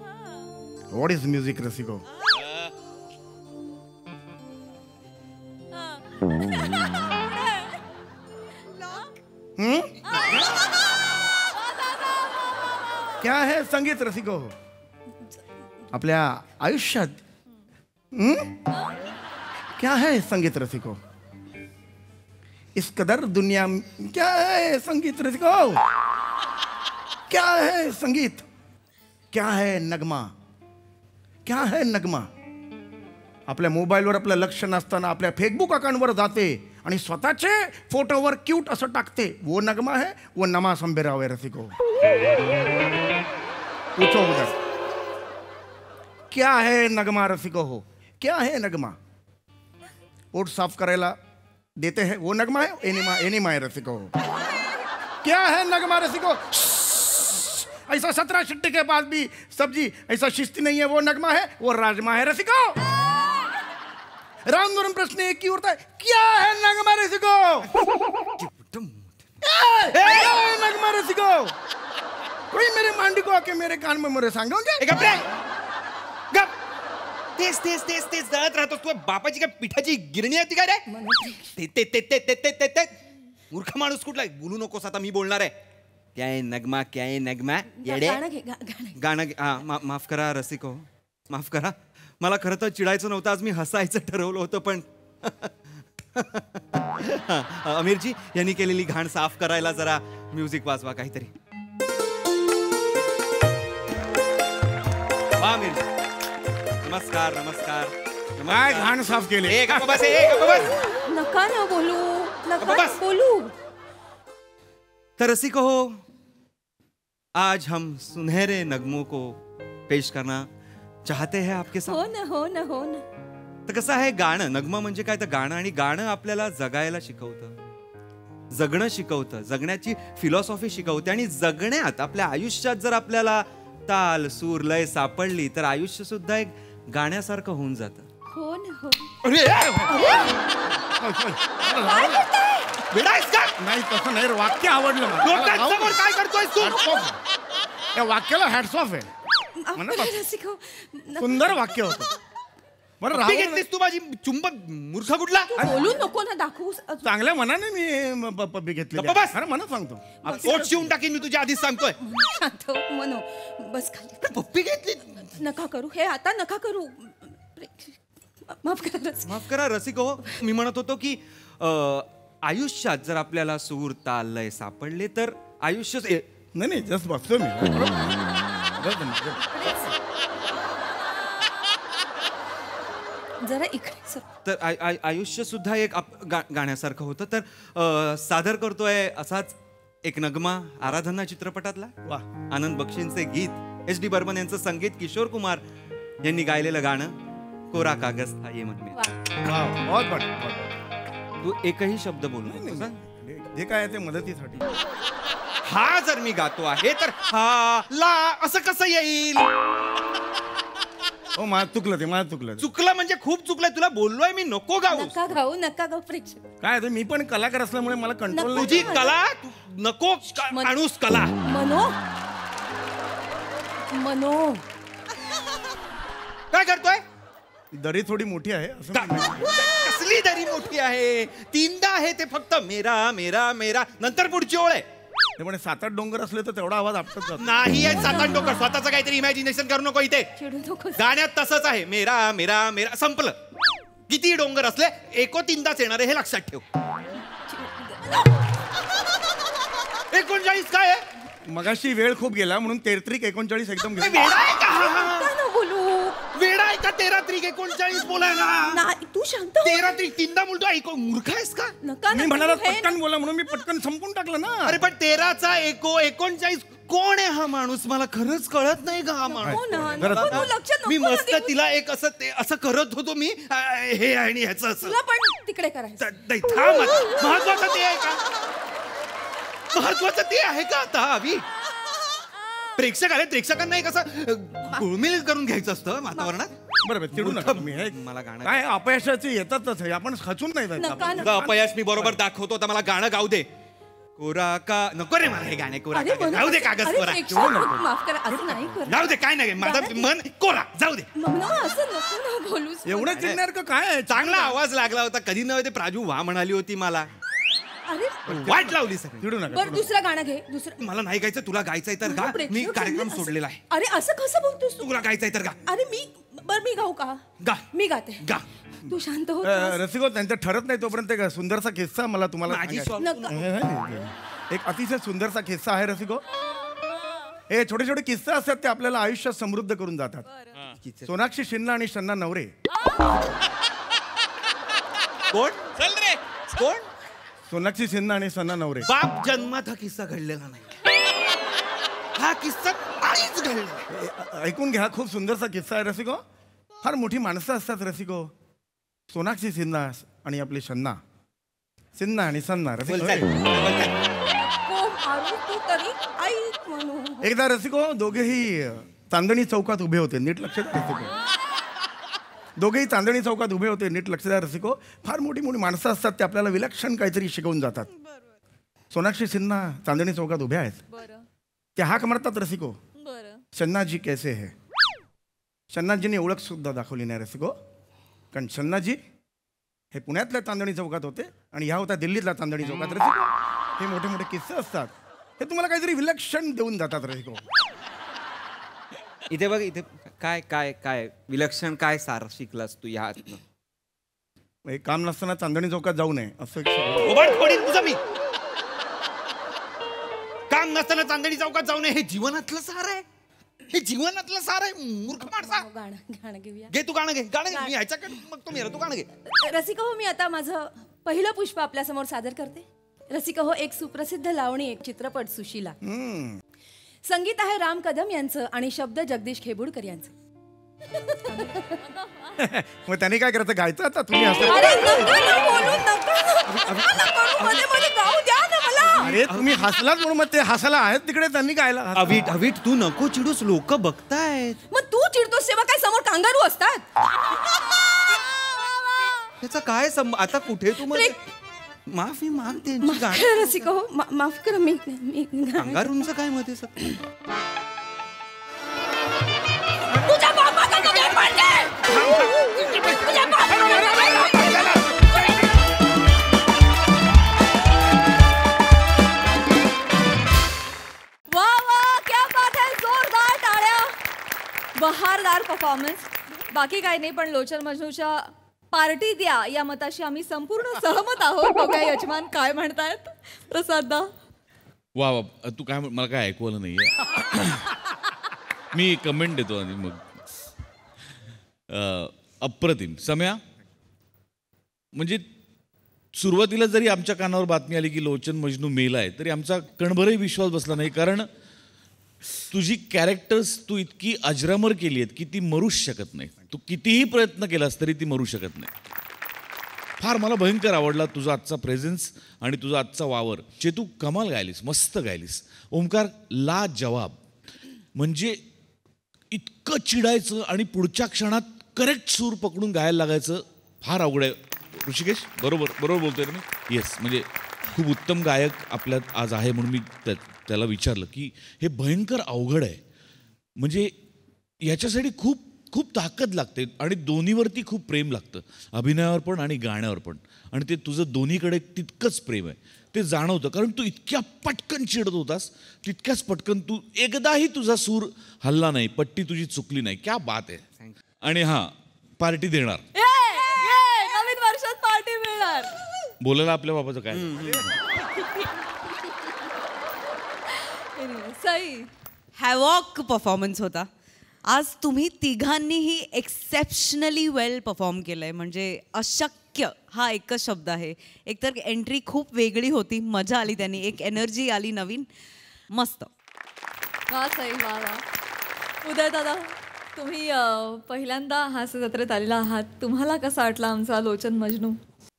व्हाट इज म्यूजिक रसिको. क्या है संगीत रसिको. आपल्या आयुष्यात क्या है संगीत रसिको. इस कदर दुनिया क्या है संगीत रसिको. क्या है संगीत. क्या है नगमा. क्या है नगमा. आपल्या मोबाईलवर आपलं लक्ष नसताना आपल्या फेसबुक अकाउंटवर जाते आणि स्वतःचे फोटोवर क्यूट असं टाकते. वो नगमा है. वो नमा संबेराव है रसिको. पूछो उधर. क्या है नगमा रसिको हो. क्या है नगमा. पोट साफ करायला देते हैं वो नगमा है. एनिमा है रसिको हो. क्या है नगमा रसिको. ऐसा 17 शिट्टे के बाद भी सब्जी ऐसा शिस्ती नहीं है. वो नगमा है. वो राजमा है रसिको. राउंड वरून प्रश्न एक ही उठता है. क्या है नगमा रसिको. नगमा रसिको. कोई मेरे मांडी को आके मेरे कान में मेरे सांगोगे. तेच तेच तेच तेच जळत राहतो. तू बापाची काय पिठाची गिरणी आहे ती काय रे. ते मूर्ख माणूस कुठला. बोलू नकोस आता. मी बोलणार आहे. क्या है नगमा. क्या है नगमा. येडे गाणं. माफ करा रसिको. माफ करा. मला खरं तर चिडायचं नव्हतं. आज मी हसायचं ठरवलं होतं पण अमीरजी यांनी केलेली घाण साफ करायला जरा म्युझिक वाजवा काहीतरी. नमस्कार नमस्कार. काय घाण साफ केले. बस नका ना बोलू, नका ना बस. बोलू. तो रसिको हो, आज हम सुनहरे नगमों को पेश करना चाहते हैं आपके साथ. हो ना, हो ना, हो ना. तर कसं आहे गाणं, नगमा म्हणजे काय तर गाणं, आणि गाणं आपल्याला जगायला शिकवतं, जगणं शिकवतं, जगण्याची फिलॉसॉफी शिकवते. आणि जगण्यात आपल्या आयुष्यात जर आपल्याला ताल सूर लय सापडली तर आयुष्य सुद्धा एक गाण्यासारखं होऊन जातं. हो ना, हो. वेडायस का? नाही तसं नाही रे, वाक्य आवडलं मला. लोकांसमोर काय करतोय तू? Hats off. या वाक्याला हॅट्स ऑफ आहे. माफ म्हणा करा बस. रसिको. सुंदर वाक्य होतं. बरं ती राहू दे. घेतलीस तू माझी चुंबक, मूर्ख कुठला? तू बोलू नको ना, दाखवू. चांगल्या मनाने मी पप्पी घेतली. गप्प बस. अरे म्हणा सांगतो. पोट शिवून टाकीन मी तुझ्या आधीच सांगतोय. शांत हो, मनो. बस खाली. पप्पी घेतली. नका करू हे, आता नका करू. माफ करा रसिको. माफ करा रसिको, मी म्हणत होतो की आयुष्यात जर आपल्याला सूर ताल लय सापडले तर आयुष्य नाही जस्ट बसतो मी. जरा इकडे सर. तर आयुष्य सुद्धा एक गाण्यासारखं होतं. तर सादर करतोय असाच एक नगमा आराधना चित्रपटातला. वा. आनंद बक्षींचे गीत, एच डी बर्मन यांचं संगीत, किशोर कुमार यांनी गायलेलं गाणं कोरा कागज था ये मन में. बहुत बढिया. तू एकही शब्द बोलू नकोस, हं? जे काय आहे ते मदतीसाठी. हा जर मी गातो आहे तर हा ला असं कसं येईल? हो माझं चुकलं ते, माझं चुकलं ते. चुकलं म्हणजे खूप चुकलंय. तुला बोललोय मी नको गाऊ. नका गाऊ, नका गाऊ प्रेक्षक. काय आहे ते, मी पण कलाकार असल्यामुळे मला कंट्रोल तुझी कला तू नको आणूस कला. मनो, मनो. काय करतोय? दरी थोडी मोठी आहे असं मी म्हणतो. कसली दरी मोठी आहे? तीनदा आहे ते फक्त. मेरा मेरा मेरा, नंतर पुढची ओळ आहे. ते म्हणे 7-8 डोंगर असले तर तेवढा आवाज आपटत जातो. नाही आहे 7-8 डोकर. स्वतःचं काहीतरी इमॅजिनेशन करू नको इथे. चिडू नको. गाण्यात तसंच आहे. मेरा मेरा मेरा संपलं. किती डोंगर असले तीनदाच येणार आहे हे लक्षात ठेव. 39 काय आहे? मगाशी वेळ खूप गेला म्हणून 33-39 एकदम गेला. वेडा आहे का हा? नका ना बोलू. वेडा आहे का? 13-39 बोलायला. नाही, तू शांत हो. 13 तीनदा बोलतो. मूर्ख आहेस का? नका मी ना म्हणाला बोलू हे. पटकन बोला म्हणून मी पटकन संपून टाकलं ना. अरे पण 13चा 39 कोण आहे हा माणूस? मला खरंच कळत नाही का हा माणूस. हो ना, जरा नको, तू लक्ष नको मी ना मस्त देऊ. तिला एक असं करत होतो मी हे आणि ह्याचं असं. तुला पण तिकडे करायचं. नाही, थांब आता. महत्वाचं ते आहे का? महत्वाचं ते आहे का आता अभि? प्रेक्षक आले, प्रेक्षकांना एक असं गुळमिल करून घ्यायचं असतं वातावरणात. बरोबर चिडू नका तुम्ही. हे मला गाणं काय अपयशाचे येतातच हे, आपण खचून नाही जायचं. नका आपण- ना. अपयश मी बरोबर दाखवतो. आता मला गाणं गाऊ दे. कोरा का नको रे मला हे गाणे. कोरा अरे कागद. मनो, गाऊ दे कागद अरे कोरा. प्रेक्षक, माफ करा, असं नाही कर. गाऊ दे काय नाही. माझं मन कोरा जाऊ दे. मनो, असं नको ना बोलूस. एवढं चिडणार का काय आहे? चांगला आवाज लागला होता. कधी नव्हे ते प्राजू वा म्हणाली होती मला. अरे वाट लावली सगळी. चिडू नका. बरं, दुसरं गाणं घे. दुसरं. मला नाही गायचं, तुला गायचंय तर गा. प्रेक्षक मी कार्यक्रम असं- सोडलेला आहे. अरे असं कसं बोलतोस तू? तुला गायचंय तर गा. अरे मी गाऊ का? गा. मी गाते. गा. तू शांत हो. रसिको त्यांचं ठरत नाही तोपर्यंत एक सुंदरसा किस्सा मला तुम्हाला माझी सांगायचा. नका. एक अतिशय सुंदरसा किस्सा आहे रसिको. हे छोटे छोटे किस्से असतात ते आपल्याला आयुष्यात समृद्ध करून जातात. सोनाक्षी सिन्हा आणि शन्ना नवरे. कोण? चल रे. कोण? सोनाक्षी सिन्हा आणि सन्ना नवरे. बाप जन्मात हा किस्सा घडलेला नाही. हा किस्सा नाहीच घडलेला. ऐकून घ्या, खूप सुंदरसा किस्सा आहे रसिको. फार मोठी माणसं असतात रसिको. सोनाक्षी सिन्हा आणि आपली शन्ना. सिन्हा आणि सन्ना रसिको. हो, मारू तू तरी ऐक म्हणू. एकदा रसिको दोघेही चांदणी चौकात उभे होते. नीट लक्ष द्या रसिको. दोघेही चांदणी चौकात उभे होते. नीट लक्ष द्या रसिको. फार मोठी मोठी माणसं असतात ते आपल्याला विलक्षण काहीतरी शिकवून जातात. सोनाक्षी सिन्हा चांदणी चौकात उभ्या आहेत. बरं ते हाक मारतात रसिको. बरं. शन्नाजी कैसे है. शन्नाजीने ओळख सुद्धा दाखवली नाही रसिको. कारण शन्नाजी हे पुण्यातल्या चांदणी चौकात होते आणि ह्या होत्या दिल्लीतल्या चांदणी चौकात. रसिको हे मोठे मोठे किस्से असतात. हे तुम्हाला काहीतरी विलक्षण देऊन जातात रसिको. इथे बघ, इथे काय काय काय विलक्षण काय सार शिकलास तू या हे काम नसताना चांदणी चौकात जाऊ नये असं तुझं मी. काम नसताना चांदणी चौकात जाऊ नये हे जीवनातलं सार आहे. हे जीवनातलं सार आहे. मूर्ख माणसा. गाणं घेऊया. घे तू गाणं घे. गाणं घे. मी ह्याच्याकडे मग तू तू गाणं घे. रसिका हो, मी आता माझं पहिलं पुष्प आपल्यासमोर सादर करते. रसिक हो, एक सुप्रसिद्ध लावणी, एक चित्रपट सुशीला. संगीत आहे राम कदम यांचं आणि शब्द जगदीश खेबुडकर यांचे. मग त्यांनी काय करायचं, गायचं आता तुम्ही असं. अरे तुम्ही हसलाच म्हणून मग ते हसायला आहेत तिकडे, त्यांनी गायला. अवीट अवीट तू नको चिडूस, लोक बघतायत. मग तू चिडतोस तेव्हा काय समोर कांगारू असतात? त्याचा काय आता कुठे तू मला माफी माग त्यांची गाणी. रसिक हो, माफ करा. मी अंगारूंचं काय मत आहे? तुझ्या बापाचा तो गेम पडले. तुझ्या बापाचा वा वा, क्या बात है, जोरदार टाळ्या. बहारदार परफॉर्मन्स. बाकी काही नाही, पण लोचन मजनूच्या पार्टी द्या या मताशी आम्ही संपूर्ण सहमत आहोत. बघा यजमान काय म्हणतायत. प्रसाददा. वा वा, तू काय मला काय ऐकवलं नाहीये. मी कमेंट देतो आणि मग अप्रतिम. सम्या, म्हणजे सुरुवातीला जरी आमच्या कानावर बातमी आली की लोचन मजनू मेलाय, तरी आमचा कणभरही विश्वास बसला नाही. कारण तुझी कॅरेक्टर्स तू इतकी अजरामर केली आहेत की ती मरूच शकत नाही. तू कितीही प्रयत्न केलास तरी ती मरू शकत नाही. फार मला भयंकर आवडला तुझा आजचा प्रेझेन्स आणि तुझा आजचा वावर. चेतू कमाल गायलीस, मस्त गायलीस. ओमकार ला जवाब. म्हणजे इतकं चिडायचं आणि पुढच्या क्षणात करेक्ट सूर पकडून गायला लागायचं फार अवघड आहे. ऋषिकेश बरोबर बरोबर बोलतोय मी. येस, म्हणजे खूप उत्तम गायक आपल्यात आज आहे म्हणून मी त्याला विचारलं की हे भयंकर अवघड आहे, म्हणजे याच्यासाठी खूप खूप ताकद लागते आणि दोन्हीवरती खूप प्रेम लागतं, अभिनयावर पण आणि गाण्यावर पण. आणि ते तुझं दोन्हीकडे तितकंच प्रेम आहे ते जाणवतं. कारण तू इतक्या पटकन चिडत होतास, तितक्याच पटकन तू एकदाही तुझा सूर हल्ला नाही, पट्टी तुझी चुकली नाही. क्या बात आहे. आणि हां, पार्टी देणार. नवीन वर्षात पार्टी मिळणार. बोलायला आपल्या बाबाचं काय. सई. हॅवॉक परफॉर्मन्स होता आज. तुम्ही तिघांनीही एक्सेप्शनली वेल परफॉर्म केलंय. म्हणजे अशक्य हा एकच शब्द आहे. एकतर एंट्री खूप वेगळी होती, मजा आली, त्यांनी एक एनर्जी आली नवीन, मस्त. वा सई, वा वा. उदय दादा, तुम्ही पहिल्यांदा हास्य जत्रेत आलेला आहात. तुम्हाला कसा वाटला आमचा लोचन मजनू?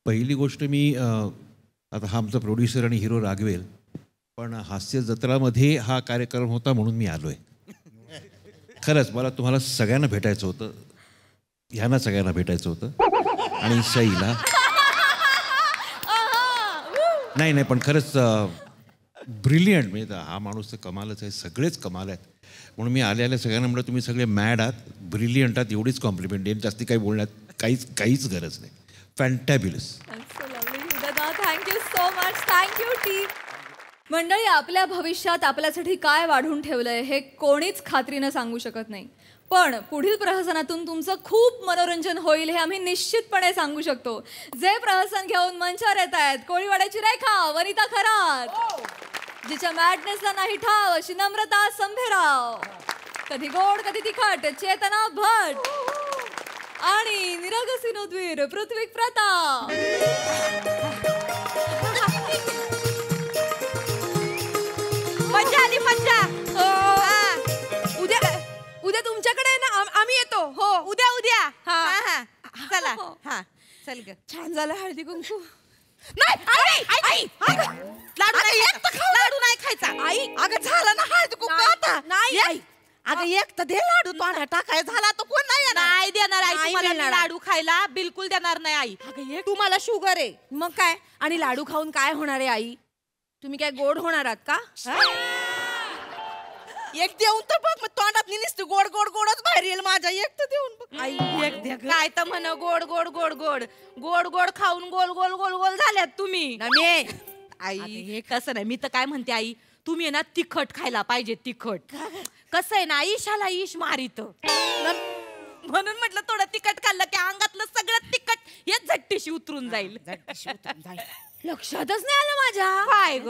पहिली गोष्ट, मी आता हा आमचा प्रोड्युसर आणि हिरो राघवेल, पण हास्य जत्रामध्ये हा कार्यक्रम होता म्हणून मी आलो आहे. खरंच मला तुम्हाला सगळ्यांना भेटायचं होतं, ह्यांना सगळ्यांना भेटायचं होतं आणि सईला. नाही नाही, पण खरंच ब्रिलियंट. म्हणजे हा माणूस तर कमालच आहे, सगळेच कमाल आहेत. म्हणून मी आल्या सगळ्यांना म्हटलं तुम्ही सगळे मॅड आहात, ब्रिलियंट आहात, एवढीच कॉम्प्लिमेंट देईन, जास्ती काही बोलण्यात काहीच गरज नाही. Fantabulous. Thank you so much. Thank you team. मंडळी, आपल्या भविष्यात आपल्यासाठी काय वाढून ठेवलंय हे कोणीच खात्रीनं सांगू शकत नाही, पण पुढील प्रहसनातून तुमचं खूप मनोरंजन होईल हे आम्ही निश्चितपणे सांगू शकतो. जे प्रहसन घेऊन मंचावर येत आहेत, कोळीवाड्याची रेखा, वनिता खरात, जिच्या मॅडनेसला नाही ठाव अशी नम्रता संभेराव, कधी गोड कधी तिखट चेतना भट आणि निरागसिनोद्वीर पृथ्वी प्रताप. मज्जा आली, मज्जा. उद्या तुमच्याकडे ना आम्ही येतो. हो, उद्या. चला. हा, चल ग. छान झालं हळदी कुंकू. नाही, लाडू नाही खायचा. आई, अगं झाला ना हळदी कुंकू आता. नाही अगं, एक तर दे लाडू, तोंडा टाकाय झाला तर कोण नाही देणार आई तुम्हाला लाडू खायला. बिलकुल देणार नाही आई. अगं, तुम्हाला शुगर आहे मग काय, आणि लाडू खाऊन काय होणार आहे आई? तुम्ही काय गोड होणार आहात का? एक देऊन तर बघ, मग तोंडात नुसतं गोड गोड गोडच बाहेर येईल माझ्या. एक तर देऊन बघ आई. एक द्या काय तर म्हण, गोड गोड गोड गोड गोड गोड खाऊन गोल गोल गोल गोल झाल्यात तुम्ही. आई कसं नाही, मी तर काय म्हणते आई, तुम्ही ना तिखट खायला पाहिजे. तिखट कसं आहे ना, ईशाला ईश मारित, म्हणून म्हटलं थोडं तिखट खाल्लं की अंगातलं सगळं तिखट हे झट्टीशी उतरून जाईल. लक्षातच नाही आलं माझ्या. काय ग,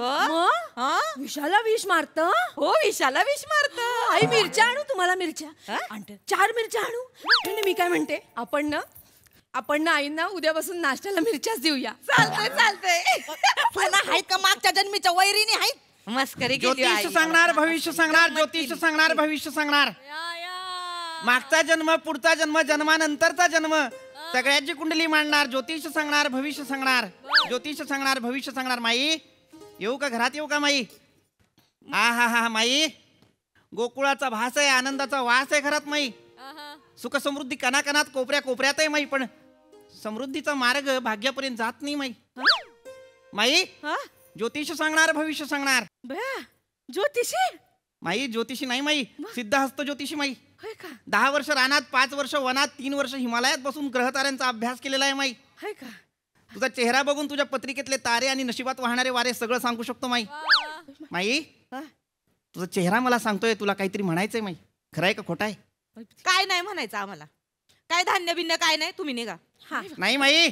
विषाला विष मारत? हो, विषाला विष मारत. आई, मिरच्या आणू तुम्हाला? मिरच्या 4 मिरच्या आणू. मी काय म्हणते, आपण ना आपण ना आईंना उद्यापासून नाश्त्याला मिरच्याच देऊया. चालतंय सोना आहेत का मागच्या जन्मीच्या वैरीने आहेत. मस्करी केली ज्योतिष सांगणार, भविष्य सांगणार, ज्योतिष सांगणार, भविष्य सांगणार. मागचा जन्म, पुढचा जन्म, जन्मानंतरचा जन्म, सगळ्याची कुंडली मांडणार. ज्योतिष सांगणार, भविष्य सांगणार, ज्योतिष सांगणार, भविष्य सांगणार. माई येऊ का, घरात येऊ का माई? हा माई, गोकुळाचा भास आहे, आनंदाचा वास आहे घरात माई. सुख समृद्धी कणाकणात, कोपऱ्या कोपऱ्यात आहे माई. पण समृद्धीचा मार्ग भाग्यापर्यंत जात नाही माई. माई ज्योतिष सांगणार, भविष्य सांगणार. ज्योतिषी माई ज्योतिषी नाही माई, सिद्धहस्त ज्योतिषी माई. 10 वर्ष रानात, 5 वर्ष वनात, 3 वर्ष हिमालयात बसून ग्रहताऱ्यांचा अभ्यास केलेला आहे माई. तुझा चेहरा बघून तुझ्या पत्रिकेतले तारे आणि नशिबात वाहणारे वारे सगळं सांगू शकतो माई. माई तुझा चेहरा मला सांगतोय तुला काहीतरी म्हणायचंय माई. खरं आहे का खोटं आहे? काय नाही म्हणायचं आम्हाला. काय धान्य बिन्य काय नाही, तुम्ही निघा. नाही माई,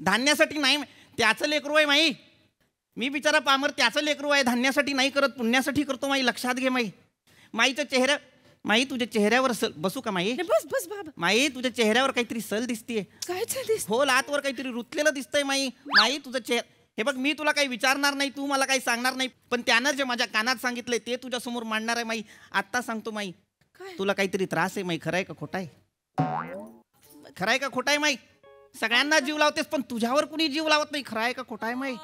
धान्यासाठी नाही, त्याचं लेकरू आहे माई. मी बिचारा पामर, त्याचं लेकरू आहे. धान्यासाठी नाही करत, पुण्यासाठी करतो माई. लक्षात घे माई. माईच्या चेहऱ्या, माई तुझ्या चेहऱ्यावर बसू का माई? बस बाबा. माई तुझ्या चेहऱ्यावर काहीतरी सल दिसतीये. काय दिसत? हो, लातवर काहीतरी रुतलेलं दिसतंय माई. माई तुझं चेहरा, हे बघ, मी तुला काही विचारणार नाही, तू मला काही सांगणार नाही, पण त्यानं जे माझ्या कानात सांगितलंय ते तुझ्या समोर मांडणार आहे माई. आत्ता सांगतो माई, तुला काहीतरी त्रास आहे माई. खरं आहे का खोटं आहे? खरं आहे का खोटं आहे माई? सगळ्यांना जीव लावतेस पण तुझ्यावर कुणी जीव लावत नाही. खरं आहे का खोटं आहे माई?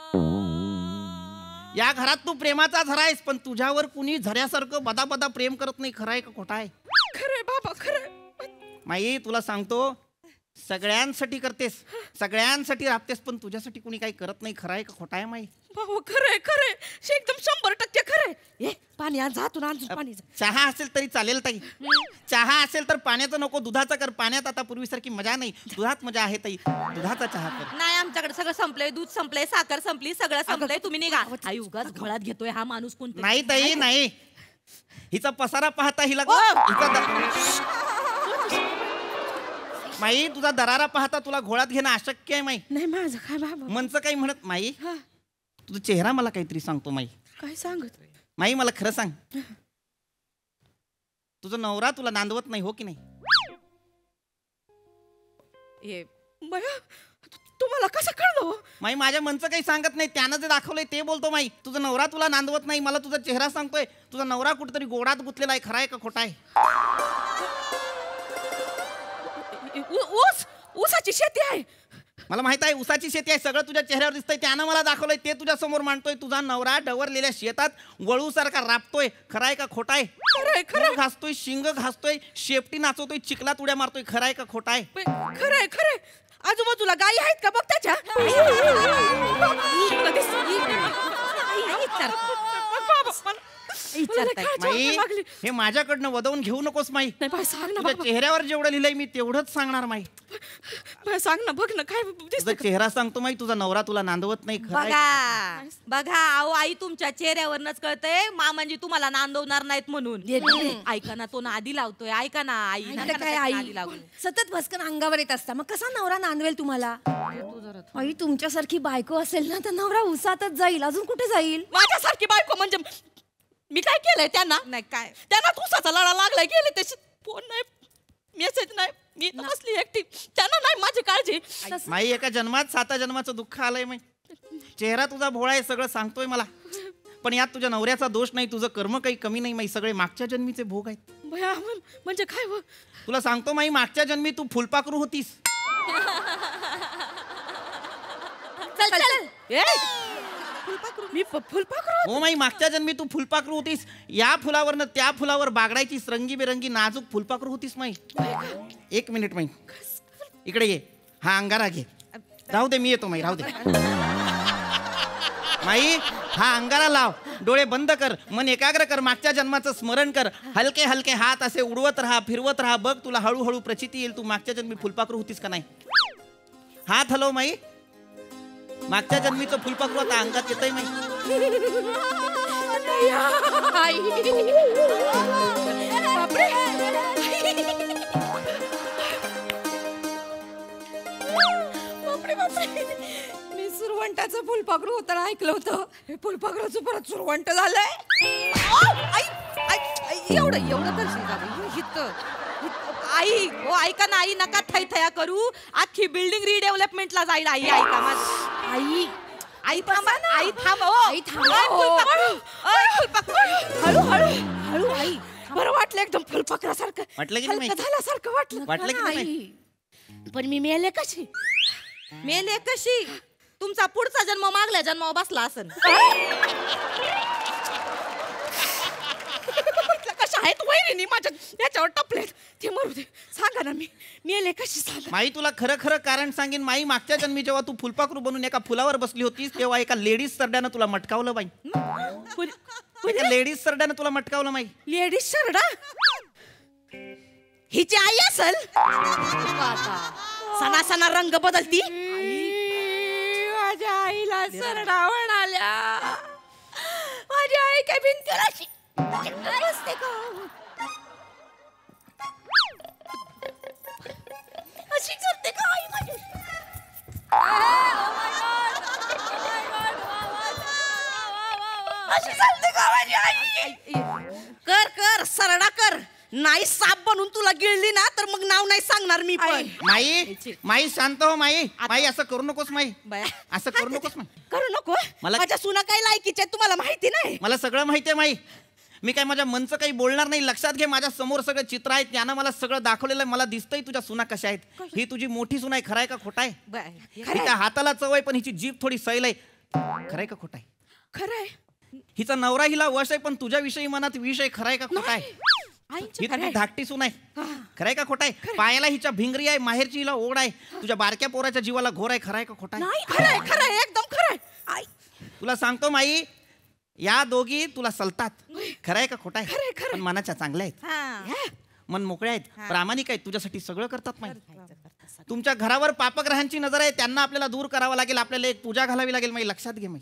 या घरात तू प्रेमाचा झरा आहेस पण तुझ्यावर कुणी झऱ्यासारखं बदा बदा प्रेम करत नाही. खरं आहे का खोटं आहे? खरंय बाबा, खरंय. माई तुला सांगतो, सगळ्यांसाठी करतेस, सगळ्यांसाठी राबतेस पण तुझ्यासाठी कुणी काही करत नाही. खरं आहे का खोटं आहे माई? बाबा खरंय एकदम 100% खरंय. पाणी आण, जा तू पाणी. चहा असेल तरी चालेल ताई. चहा असेल तर पाण्याचं नको, दुधाचा कर. पाण्यात आता पूर्वीसारखी मजा नाही, दुधात मजा आहे ताई. दुधाचा चहा कर. नाही, आमच्याकडे सगळं संपलंय. दूध संपलंय, साखर संपली, सगळं संपलंय. तुम्ही निघा. आई उगाच घोळात घेतोय हा माणूस. कोणता? नाही ताई नाही, हिचा पसारा पाहता हिला माई, तुझा दरारा पाहता तुला घोळात घेणं अशक्य आहे माई. नाही माझं काय बाबा, मनचं काही म्हणत. माई तुझा चेहरा मला काहीतरी सांगतो माई. काय सांगत? माई मला खरं सांग, तुझा नवरा तुला नांदवत नाही हो की नाही? तुम्हाला कसं कळलं? माई माझ्या मनचं काही सांगत नाही, त्यानं जे दाखवलंय ते बोलतो माई. तुझा नवरा तुला नांदवत नाही, मला तुझा चेहरा सांगतोय. तुझा नवरा कुठेतरी गोडात गुंतलेला आहे. खरं आहे का खोटं आहे? ऊसाची शेती आहे. मला माहित आहे ऊसाची शेती आहे, सगळं तुझ्या चेहऱ्यावर दिसतंय. त्यानं मला दाखवलंय ते तुझ्या समोर मांडतोय. तुझा नवरा डवरलेल्या शेतात वळूसारखा राबतोय. खरं आहे का खोटं आहे? खरं घासतोय, शिंग घासतोय, शेपटी नाचवतोय, चिखलात उड्या मारतोय. खरं आहे का खोटं आहे? खरंय. आजूबाजूला गायी आहेत का बघ त्याच्या? माई हे माझ्याकडनं वदवून घेऊ नकोस माई. तुझ्या चेहऱ्यावर जेवढं लिहिलंय मी तेवढंच सांगणार माई. सांग ना, बघ ना काय तुझा चेहरा सांगतो माई. तुझा नवरा तुला नांदवत नाही. बघा अहो आई, तुमच्या चेहऱ्यावरच कळतंय मामांजी तुम्हाला नांदवणार नाहीत म्हणून. ऐका ना, तो ना आधी लावतोय. ऐका ना आई, काय आई सतत भस्कन अंगावर येत असता, मग कसा नवरा नांदवेल तुम्हाला? आई तुमच्यासारखी बायको असेल ना तर नवरा उसातच जाईल, अजून कुठे जाईल? माझ्यासारखी बायको म्हणजे मी काय केलंय त्यांना? नाही काय त्यांना तुसाचा लढा लागलाय. गेले त्याची फोन नाही, मेसेज नाही, मी नसली एकटी. त्यांना नाही माझी काळजी. माई एका जन्मात 7 जन्माचं दुःख आलंय माई. चेहरा तुझा भोळा आहे, सगळं सांगतोय मला, पण यात तुझ्या नवऱ्याचा दोष नाही. तुझं कर्म काही कमी नाही माई, सगळे मागच्या जन्मीचे भोग आहेत. म्हणजे काय? तुला सांगतो माई, मागच्या जन्मी तू फुलपाखरू होतीस. मी फुलपाखरू? हो माई, मागच्या जन्मी तू फुलपाखरू होतीस. या फुलावरनं त्या फुलावर बागडायची रंगीबेरंगी नाजूक फुलपाखरू होतीस माई. 1 मिनिट माई, इकडे ये. हा अंगारा घे. राहू दे, मी येतो माई, राहू दे. माई हा अंगारा लाव, डोळे बंद कर, मन एकाग्र कर, मागच्या जन्माचं स्मरण कर. हलके हलके हात असे उडवत राहा, फिरवत राहा. बघ तुला हळूहळू प्रचिती येईल तू मागच्या जन्मी फुलपाखरू होतीस का नाही. हात हलव माई. मागच्या जन्मीचं फुलपाखरू आता अंगात येतंय माई. मी सुरवंटाचं फुलपाखरू होताना ऐकलं होतं. हे फुलपाखरूचं परत सुरवंट झालंय. एवढं करशील का? आई ओ ऐका ना आई, नका थैथया करू. अख्खी बिल्डिंग रिडेव्हलपमेंटला जाईल. आई ऐका माझं. आई आई थांबा ना. आई थांब. आई थांबा. हळू हळू हळू आई. बरं वाटलं एकदम फुलपाखरासारखं. वाटलं की नाही? हलकं झाल्यासारखं वाटलं. वाटलं की नाही? आई. पण मी मेले कशी? मेले कशी? तुमचा पुढचा जन्म मागल्या जन्मावर बसला असन. कशा आहेत वहिनी माझ्या याच्यावर टपलेत ते मरू दे. सांगा ना मी मेले कशी सांगा. माई तुला खरं खरं कारण सांगेन माई. मागच्या जन्मी जेव्हा तू फुलपाखरू बनून एका फुलावर बसली होतीस तेव्हा एका लेडीज सरड्यानं तुला मटकावलं बाई. एका लेडीज सरड्यानं तुला मटकावलं माई. लेडीज सरडा हिची आई असल. सणा सणा रंग बदलती. माझ्या आईला सरडा म्हणाल्या. माझी आई काय भिंतीला बसते का? अशी करते का आई माझी? अशी चालते का माझी आई? कर कर सरडा कर. नाही साप बनून तुला गिळली ना तर मग नाव नाही सांगणार मी पण. माई माई शांत हो माई. माई असं करू नकोस माई. असं करू नकोस माई. करू नको. माझ्या सुना काय लायकीच्या तुम्हाला माहिती नाही. मला सगळं माहिती आहे माई. मी काय माझ्या मनचं काही बोलणार नाही. लक्षात घे माझ्या समोर सगळं चित्र आहे. त्यानं मला सगळं दाखवलेलं आहे. मला दिसतंय तुझ्या सुना कशा आहेत. ही तुझी मोठी सुना आहे. खरंय का खोटा आहे? हिच्या हाताला चव आहे पण हिची जीभ थोडी सैल आहे. खरंय का खोटा आहे? खरंय. हिचा नवरा हिला वश आहे पण तुझ्याविषयी मनात विष आहे. खरंय का खोटा आहे? ही तुझी धाकटी सून आहे. खरंय का खोटा आहे? पायाला हिच्या भिंगरी आहे. माहेरची हिला ओढ आहे. तुझ्या बारक्या पोराच्या जीवाला घोर आहे. खरंय का खोटा आहे? खरंय खरंय एकदम खरंय. आई तुला सांगतो माई या दोघी तुला सलतात. खरंय का खोटा आहे? पण मनाच्या चांगल्या आहेत. मन मोकळे आहेत. प्रामाणिक आहेत. तुझ्यासाठी सगळं करतात माई. तुमच्या घरावर पापग्रहांची नजर आहे. त्यांना आपल्याला दूर करावं लागेल. आपल्याला एक पूजा घालावी लागेल माई. लक्षात घे माई.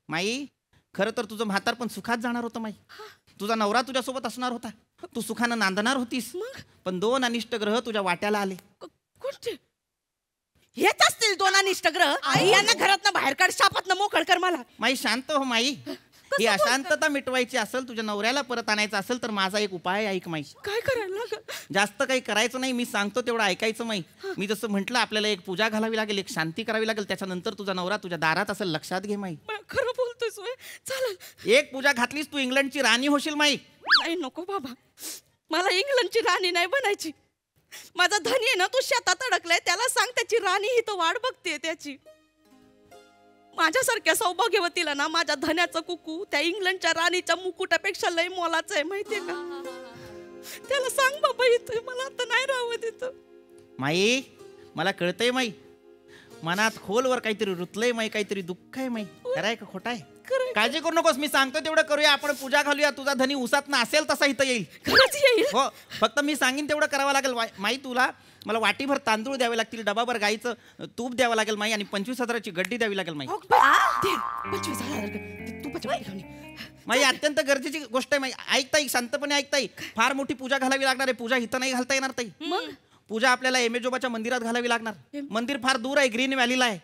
माई खरं तर तुझं म्हातार पण सुखात जाणार होतं माई. तुझा नवरा तुझ्यासोबत असणार होता. तू सुखानं नांदणार होतीस. पण 2 अनिष्ट ग्रह तुझ्या वाट्याला आले. कोणते? हेच असतील 2 अनिष्ट ग्रह. यांना घरातनं बाहेर काढ. शापातनं मोकळ कर मला. माई शांत हो माई. ही अशांतता मिटवायची असेल तुझ्या नवऱ्याला परत आणायचं असेल तर माझा एक उपाय ऐक माई. काय करायला? जास्त काही करायचं नाही. मी सांगतो तेवढं ऐकायचं माई. मी जसं म्हटलं आपल्याला एक पूजा घालावी लागेल. एक शांती करावी लागेल. त्याच्यानंतर तुझा नवरा तुझ्या दारात असेल. लक्षात घे माई. खरं बोलतोस. चालेल. एक पूजा घातलीस तू इंग्लंडची राणी होशील माई. नाही नको बाबा. मला इंग्लंडची राणी नाही बनायची. माझा धनी आहे ना तो शेतात अडकलाय. त्याला सांग त्याची राणी ही तो वाट बघते त्याची. माझ्यासारख्या सौभाग्यवतीला ना माझ्या धन्याचं कुकू त्या इंग्लंडच्या राणीच्या मुकुटापेक्षा लय मोलाचं आहे माहितीये का? त्याला सांग बाबा इथं मला आता नाही राहावं तिथं. माई मला कळतंय माई. मनात खोलवर काहीतरी रुतलंय माई. काहीतरी दुःख आहे माई. खरंय का खोटा आहे? काळजी करू नकोस. मी सांगतो तेवढं करूया. आपण पूजा घालूया. तुझा धनी उसात ना असेल तसा इथं येईल. खरंच येईल. हो फक्त मी सांगेन तेवढं करावं लागेल माई. तुला मला वाटीभर तांदूळ द्यावे लागतील. डबाभर गाईचं तूप द्यावं लागेल माई. आणि 25,000ची गड्डी द्यावी लागेल माई. 25,000 माई अत्यंत गरजेची गोष्ट आहे माई. ऐकताई शांतपणे ऐकताई. फार मोठी पूजा घालावी लागणार आहे. पूजा इथं नाही घालता येणार ताई. मग पूजा आपल्याला एमेजोबाच्या मंदिरात घालावी लागणार. मंदिर फार दूर आहे. ग्रीन व्हॅलीला आहे.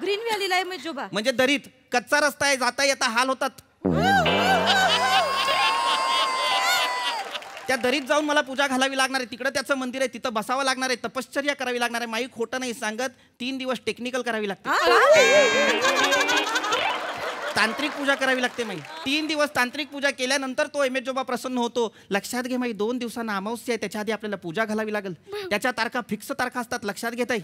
ग्रीन व्हॅलीला आहे मेजोबा. म्हणजे दरीत कच्चा रस्ता आहे. जाता येता हाल होतात. त्या दरीत जाऊन मला पूजा घालावी लागणार आहे. तिकडे त्याचं मंदिर आहे. तिथं बसावं लागणार आहे. तपश्चर्या करावी लागणार आहे. माई खोटं नाही सांगत. 3 दिवस टेक्निकल करावी लागते. तांत्रिक पूजा करावी लागते माई. 3 दिवस तांत्रिक पूजा केल्यानंतर तो एमेजोबा प्रसन्न होतो. लक्षात घे माई. 2 दिवसांना अमावस्या आहे. त्याच्या आधी आपल्याला पूजा घालावी लागेल. त्याच्या तारखा फिक्स तारखा असतात. लक्षात घेताय.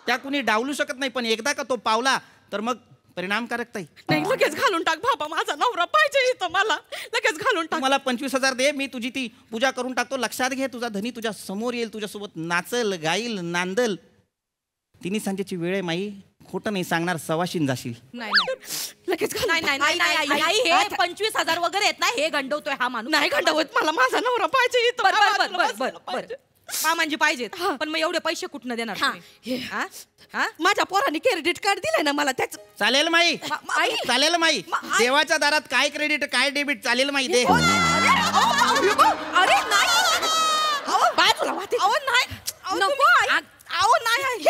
त्या कुणी डावलू शकत नाही. पण एकदा का तो पावला तर मग परिणामकारक ताई. नाही लगेच घालून टाक बाबा. माझा नवरा पाहिजे इथं मला. लगेच घालून टाक. मला 25,000 दे. मी तुझी ती पूजा करून टाकतो. लक्षात घे तुझा धनी तुझ्या समोर येईल. तुझ्यासोबत नाचल गाईल नांदल. 3 सांजेची वेळ आहे माई. खोटं नाही सांगणार. सवाशीन जाशील. नाही लगेच नाही नाही नाही हे 25,000 वगैरे येत नाही. हे गंडवतोय हा माणूस. नाही गंडवत. मला माझा नवरा पाहिजे इथं. बर मामांजी पाहिजेत. पण मग एवढे पैसे कुठनं देणार तुम्ही? माझ्या पोराने क्रेडिट कार्ड दिलंय ना मला. त्याच चालेल माई. चालेल माई. देवाच्या दारात काय क्रेडिट काय डेबिट चालेल माई. दे. अरे नाही बाजूला वाटे. नको आओ नाही.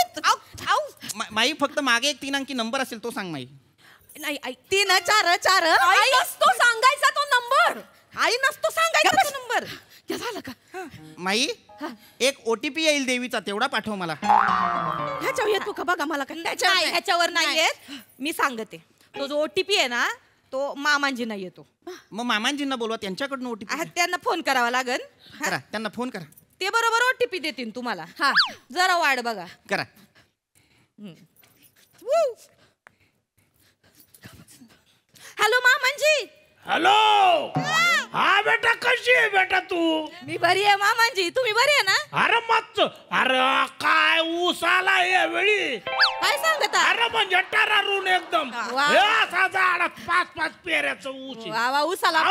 माई फक्त मागे एक 3 अंकी नंबर असेल तो सांग माई. नाही 3 4 4. आई नसतो सांगायचा तो नंबर. आई नसतो सांगायचा तो नंबर. माई एक OTP येईल देवीचा, तेवढा पाठव मला. ह्याच्यावर येतो का बघा मला काय ह्याच्यावर नाही येत. मी सांगते तो जो OTP आहे ना तो मामांजींना येतो. मग मामांजींना बोलवा, त्यांच्याकडून OTP. त्यांना फोन करावा लागेल. करा, त्यांना फोन करा. ते बरोबर OTP देतील तुम्हाला. हा जरा वाढ बघा. करा. हॅलो मामांजी. हॅलो. हा बेटा, कशी आहे बेटा तू? मी बरी आहे मामांजी, तुम्ही बरी आहे ना? अरे मत, अरे काय ऊस आला यावेळी. काय सांगता? अरे म्हणजे टरारून एकदम असा झाड 5-5 पेऱ्याचं ऊस. वा ऊसाला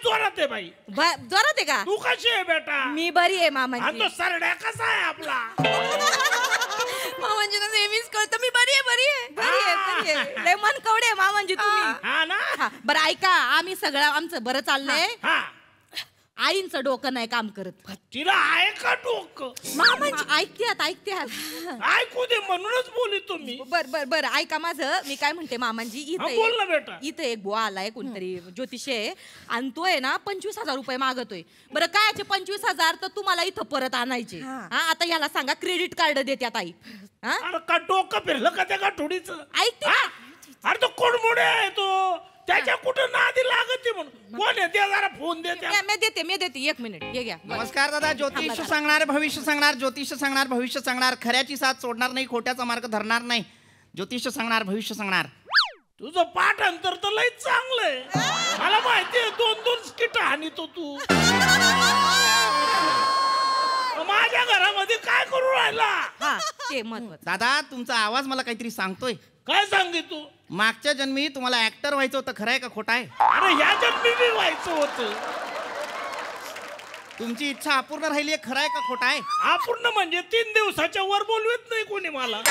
जोरात आहे बाई. जोरात आहे का? तू कशी आहे बेटा? मी बरी आहे मामांजी. तो सरड्या कसा आहे आपला? मामांजी नेहमीच कळतं मी बरी आहे. लय मन कवडे मामांजी तुम्ही. हा ना. बरं ऐका, आम्ही सगळं आमचं बरं चाललंय. आईंचं डोकं नाही काम करत. तिला आहे का डोकं? मामांजी ऐकत्यात. ऐकू दे म्हणूनच बोली तुम्ही. बर ऐका माझं, मी काय म्हणते मामांजी, बोल ना बेटा. इथं एक बुवा आलाय कोणतरी ज्योतिषी आहे आणि तो आहे ना 25,000 रुपये मागतोय. बरं कायचे 25,000 तर तुम्हाला इथं परत आणायचे. आता याला सांगा क्रेडिट कार्ड देत्यात आई. अरे का डोकं फिरलं का त्या गाठोडीच? ऐकते. अरे तो कोणमुळे आहे तो, त्याच्या कुठं नादी लागते म्हणून. कोण आहे ते, जरा फोन देते. मी देते 1 मिनिट. हे घ्या. नमस्कार दादा. ज्योतिष सांगणार, भविष्य सांगणार, ज्योतिष सांगणार, भविष्य सांगणार. खऱ्याची साथ सोडणार नाही, खोट्याचा मार्ग धरणार नाही. ज्योतिष सांगणार, भविष्य सांगणार. तुझं पाठांतर तर लय चांगलंय. मला माहितीये 2-2 स्किट हानीतो तू. माझ्या घरामध्ये काय करू राहिला? ते महत्वाचं. दादा तुमचा आवाज मला काहीतरी सांगतोय. काय सांगे तू? मागच्या जन्मी तुम्हाला ऍक्टर व्हायचं होतं, खरं आहे का खोटं आहे? अरे ह्या जन्मी मी व्हायचं होतं. तुमची इच्छा अपूर्ण राहिली आहे, खरं आहे का खोटं आहे? अपूर्ण म्हणजे 3 दिवसाच्या वर बोलवत नाही कोणी मला.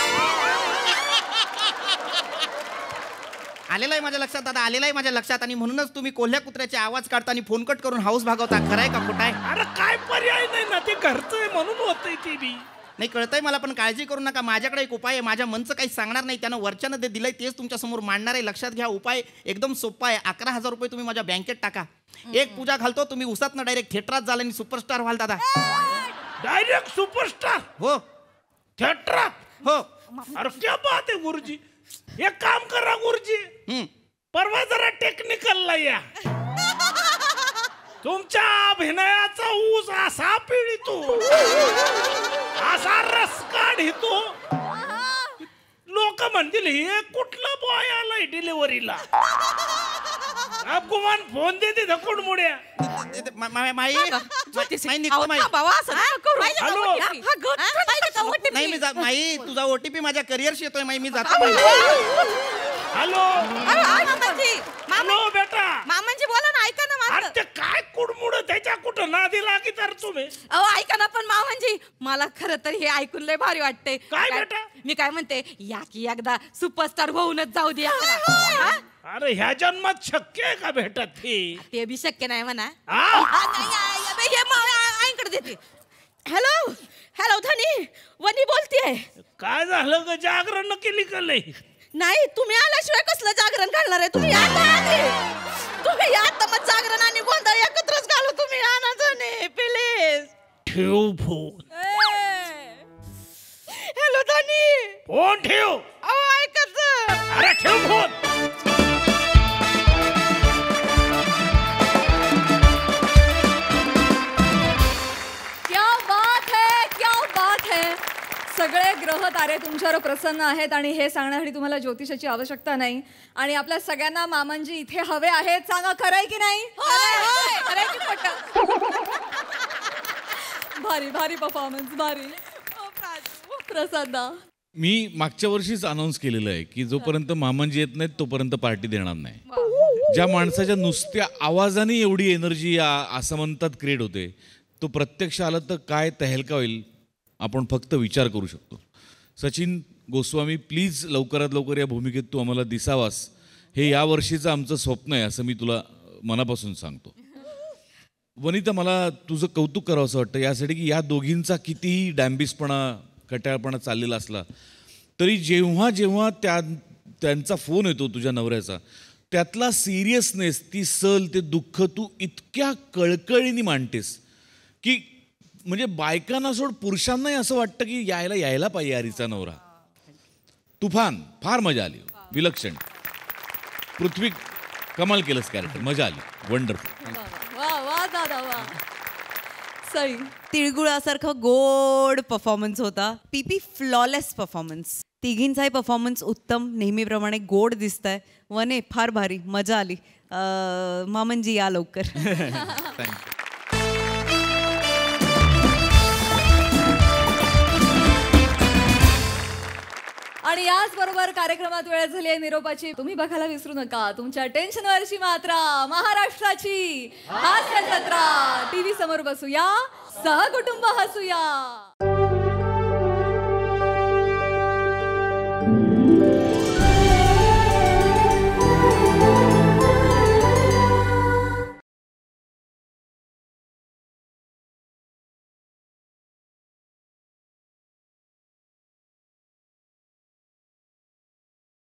आलेलं आहे माझ्या लक्षात दादा, आलेलं आहे माझ्या लक्षात. आणि म्हणूनच तुम्ही कोल्ह्या कुत्र्याचे आवाज काढता आणि फोन कट करून हाऊस भागवता, खरं आहे का खोटं आहे? अरे काय पर्याय नाही ना, ते घरचं आहे म्हणून होतंय ते बी. नाही कळतंय मला, पण काळजी करू नका. माझ्याकडे एक उपाय आहे. माझ्या मनचं काही सांगणार नाही, त्यानं वरच्यानं ते दिलंय तेच तुमच्या समोर मांडणार आहे. लक्षात घ्या, उपाय एकदम सोपा आहे. 11,000 रुपये तुम्ही माझ्या बँकेत टाका. एक पूजा घालतो, तुम्ही उसातनं डायरेक्ट थिएटरात झाला आणि सुपरस्टार व्हाल दादा. Direct superstar? हो. थिएटरात? हो. अरे क्या बात आहे गुरुजी. एक काम करा गुरुजी, परवा जरा टेक्निकलला या. तुमच्या अभिनयाचा ऊस असा पिळतो, असा रस काढतो, लोक म्हणतील हे कुठलं बॉय आलाय डिलिव्हरीला. गुमान फोन देते धकोड मुड्या. नाही माई, तुझा OTP माझ्या करिअरशी येतोय माई, मी जातो. हॅलो हॅलो बेटा. मामांजी बोला ना, ऐका ना माझं. ते काय कुडमुड त्याच्या कुठं नादी लागी तर तुम्ही. ऐका ना पण मामांजी, मला खरं तर हे ऐकून लय भारी वाटतंय. काय बेटा? मी काय म्हणते, या की एकदा सुपरस्टार होऊनच जाऊ द्या. अरे ह्या जन्मात शक्य आहे का भेटत? ते बी शक्य नाही म्हणा. आईकडे देते. हॅलो धनी, वनी बोलतेय. काय झालं ग, जागरण केली का लय? नाही, तुम्ही आल्याशिवाय कसलं जागरण घालणार आहे? तुम्ही या तर मग जागरण आणि गोंधळ एकत्रच घालू. तुम्ही आणा धनी प्लीज. ठेव फोन. हॅलो धनी. फोन ठेव. अहो ऐकत. अरे ठेव फोन. सगळे ग्रह तारे तुमच्यावर प्रसन्न आहेत आणि हे सांगण्यासाठी तुम्हाला ज्योतिषाची आवश्यकता नाही. आणि आपल्या सगळ्यांना मामांजी इथे हवे आहेत. सांगा, खरंय की नाही? भारी भारी परफॉर्मन्स, भारी. प्रसादा, मी मागच्या वर्षीच अनाऊन्स केलेलं आहे की जोपर्यंत मामांजी येत नाहीत तोपर्यंत पार्टी देणार नाही. ज्या माणसाच्या नुसत्या आवाजाने एवढी एनर्जी असं म्हणतात क्रिएट होते, तो प्रत्यक्ष आला तर काय तहेलका होईल आपण फक्त विचार करू शकतो. सचिन गोस्वामी, प्लीज लवकरात लवकर या भूमिकेत तू आम्हाला दिसावास, हे या वर्षीचं आमचं स्वप्न आहे असं मी तुला मनापासून सांगतो. वनिता, मला तुझं कौतुक करावं असं वाटतं यासाठी की या दोघींचा कितीही डॅम्बिसपणा, कटाळपणा चाललेला असला तरी जेव्हा जेव्हा त्यांचा फोन येतो तुझ्या नवऱ्याचा, त्यातला सिरियसनेस, ती सल, ते दुःख तू इतक्या कळकळीने मांडतेस की म्हणजे बायकांना सोड पुरुषांनाही असं वाटतं की यायला पाहिजे यारीचा नवरा. तुफान, फार मजा आली, विलक्षण. पृथ्वी कमाल केलंच कॅरेक्टर, मजा आली, वंडरफुल. वा वा दादा वा. सई तिळगुळासारखं गोड परफॉर्मन्स होता. पीपी फ्लॉलेस परफॉर्मन्स. तिघींचाही परफॉर्मन्स उत्तम, नेहमीप्रमाणे गोड दिसतंय. वने फार भारी, मजा आली. मामनजी या लवकर. आणि याच बरोबर कार्यक्रमात वेळ झाली आहे निरोपाची. तुम्ही बघायला विसरू नका तुमच्या टेन्शनवरची मात्रा, महाराष्ट्राची हास्य जत्रा. टीव्ही समोर बसूया, सहकुटुंब हसूया.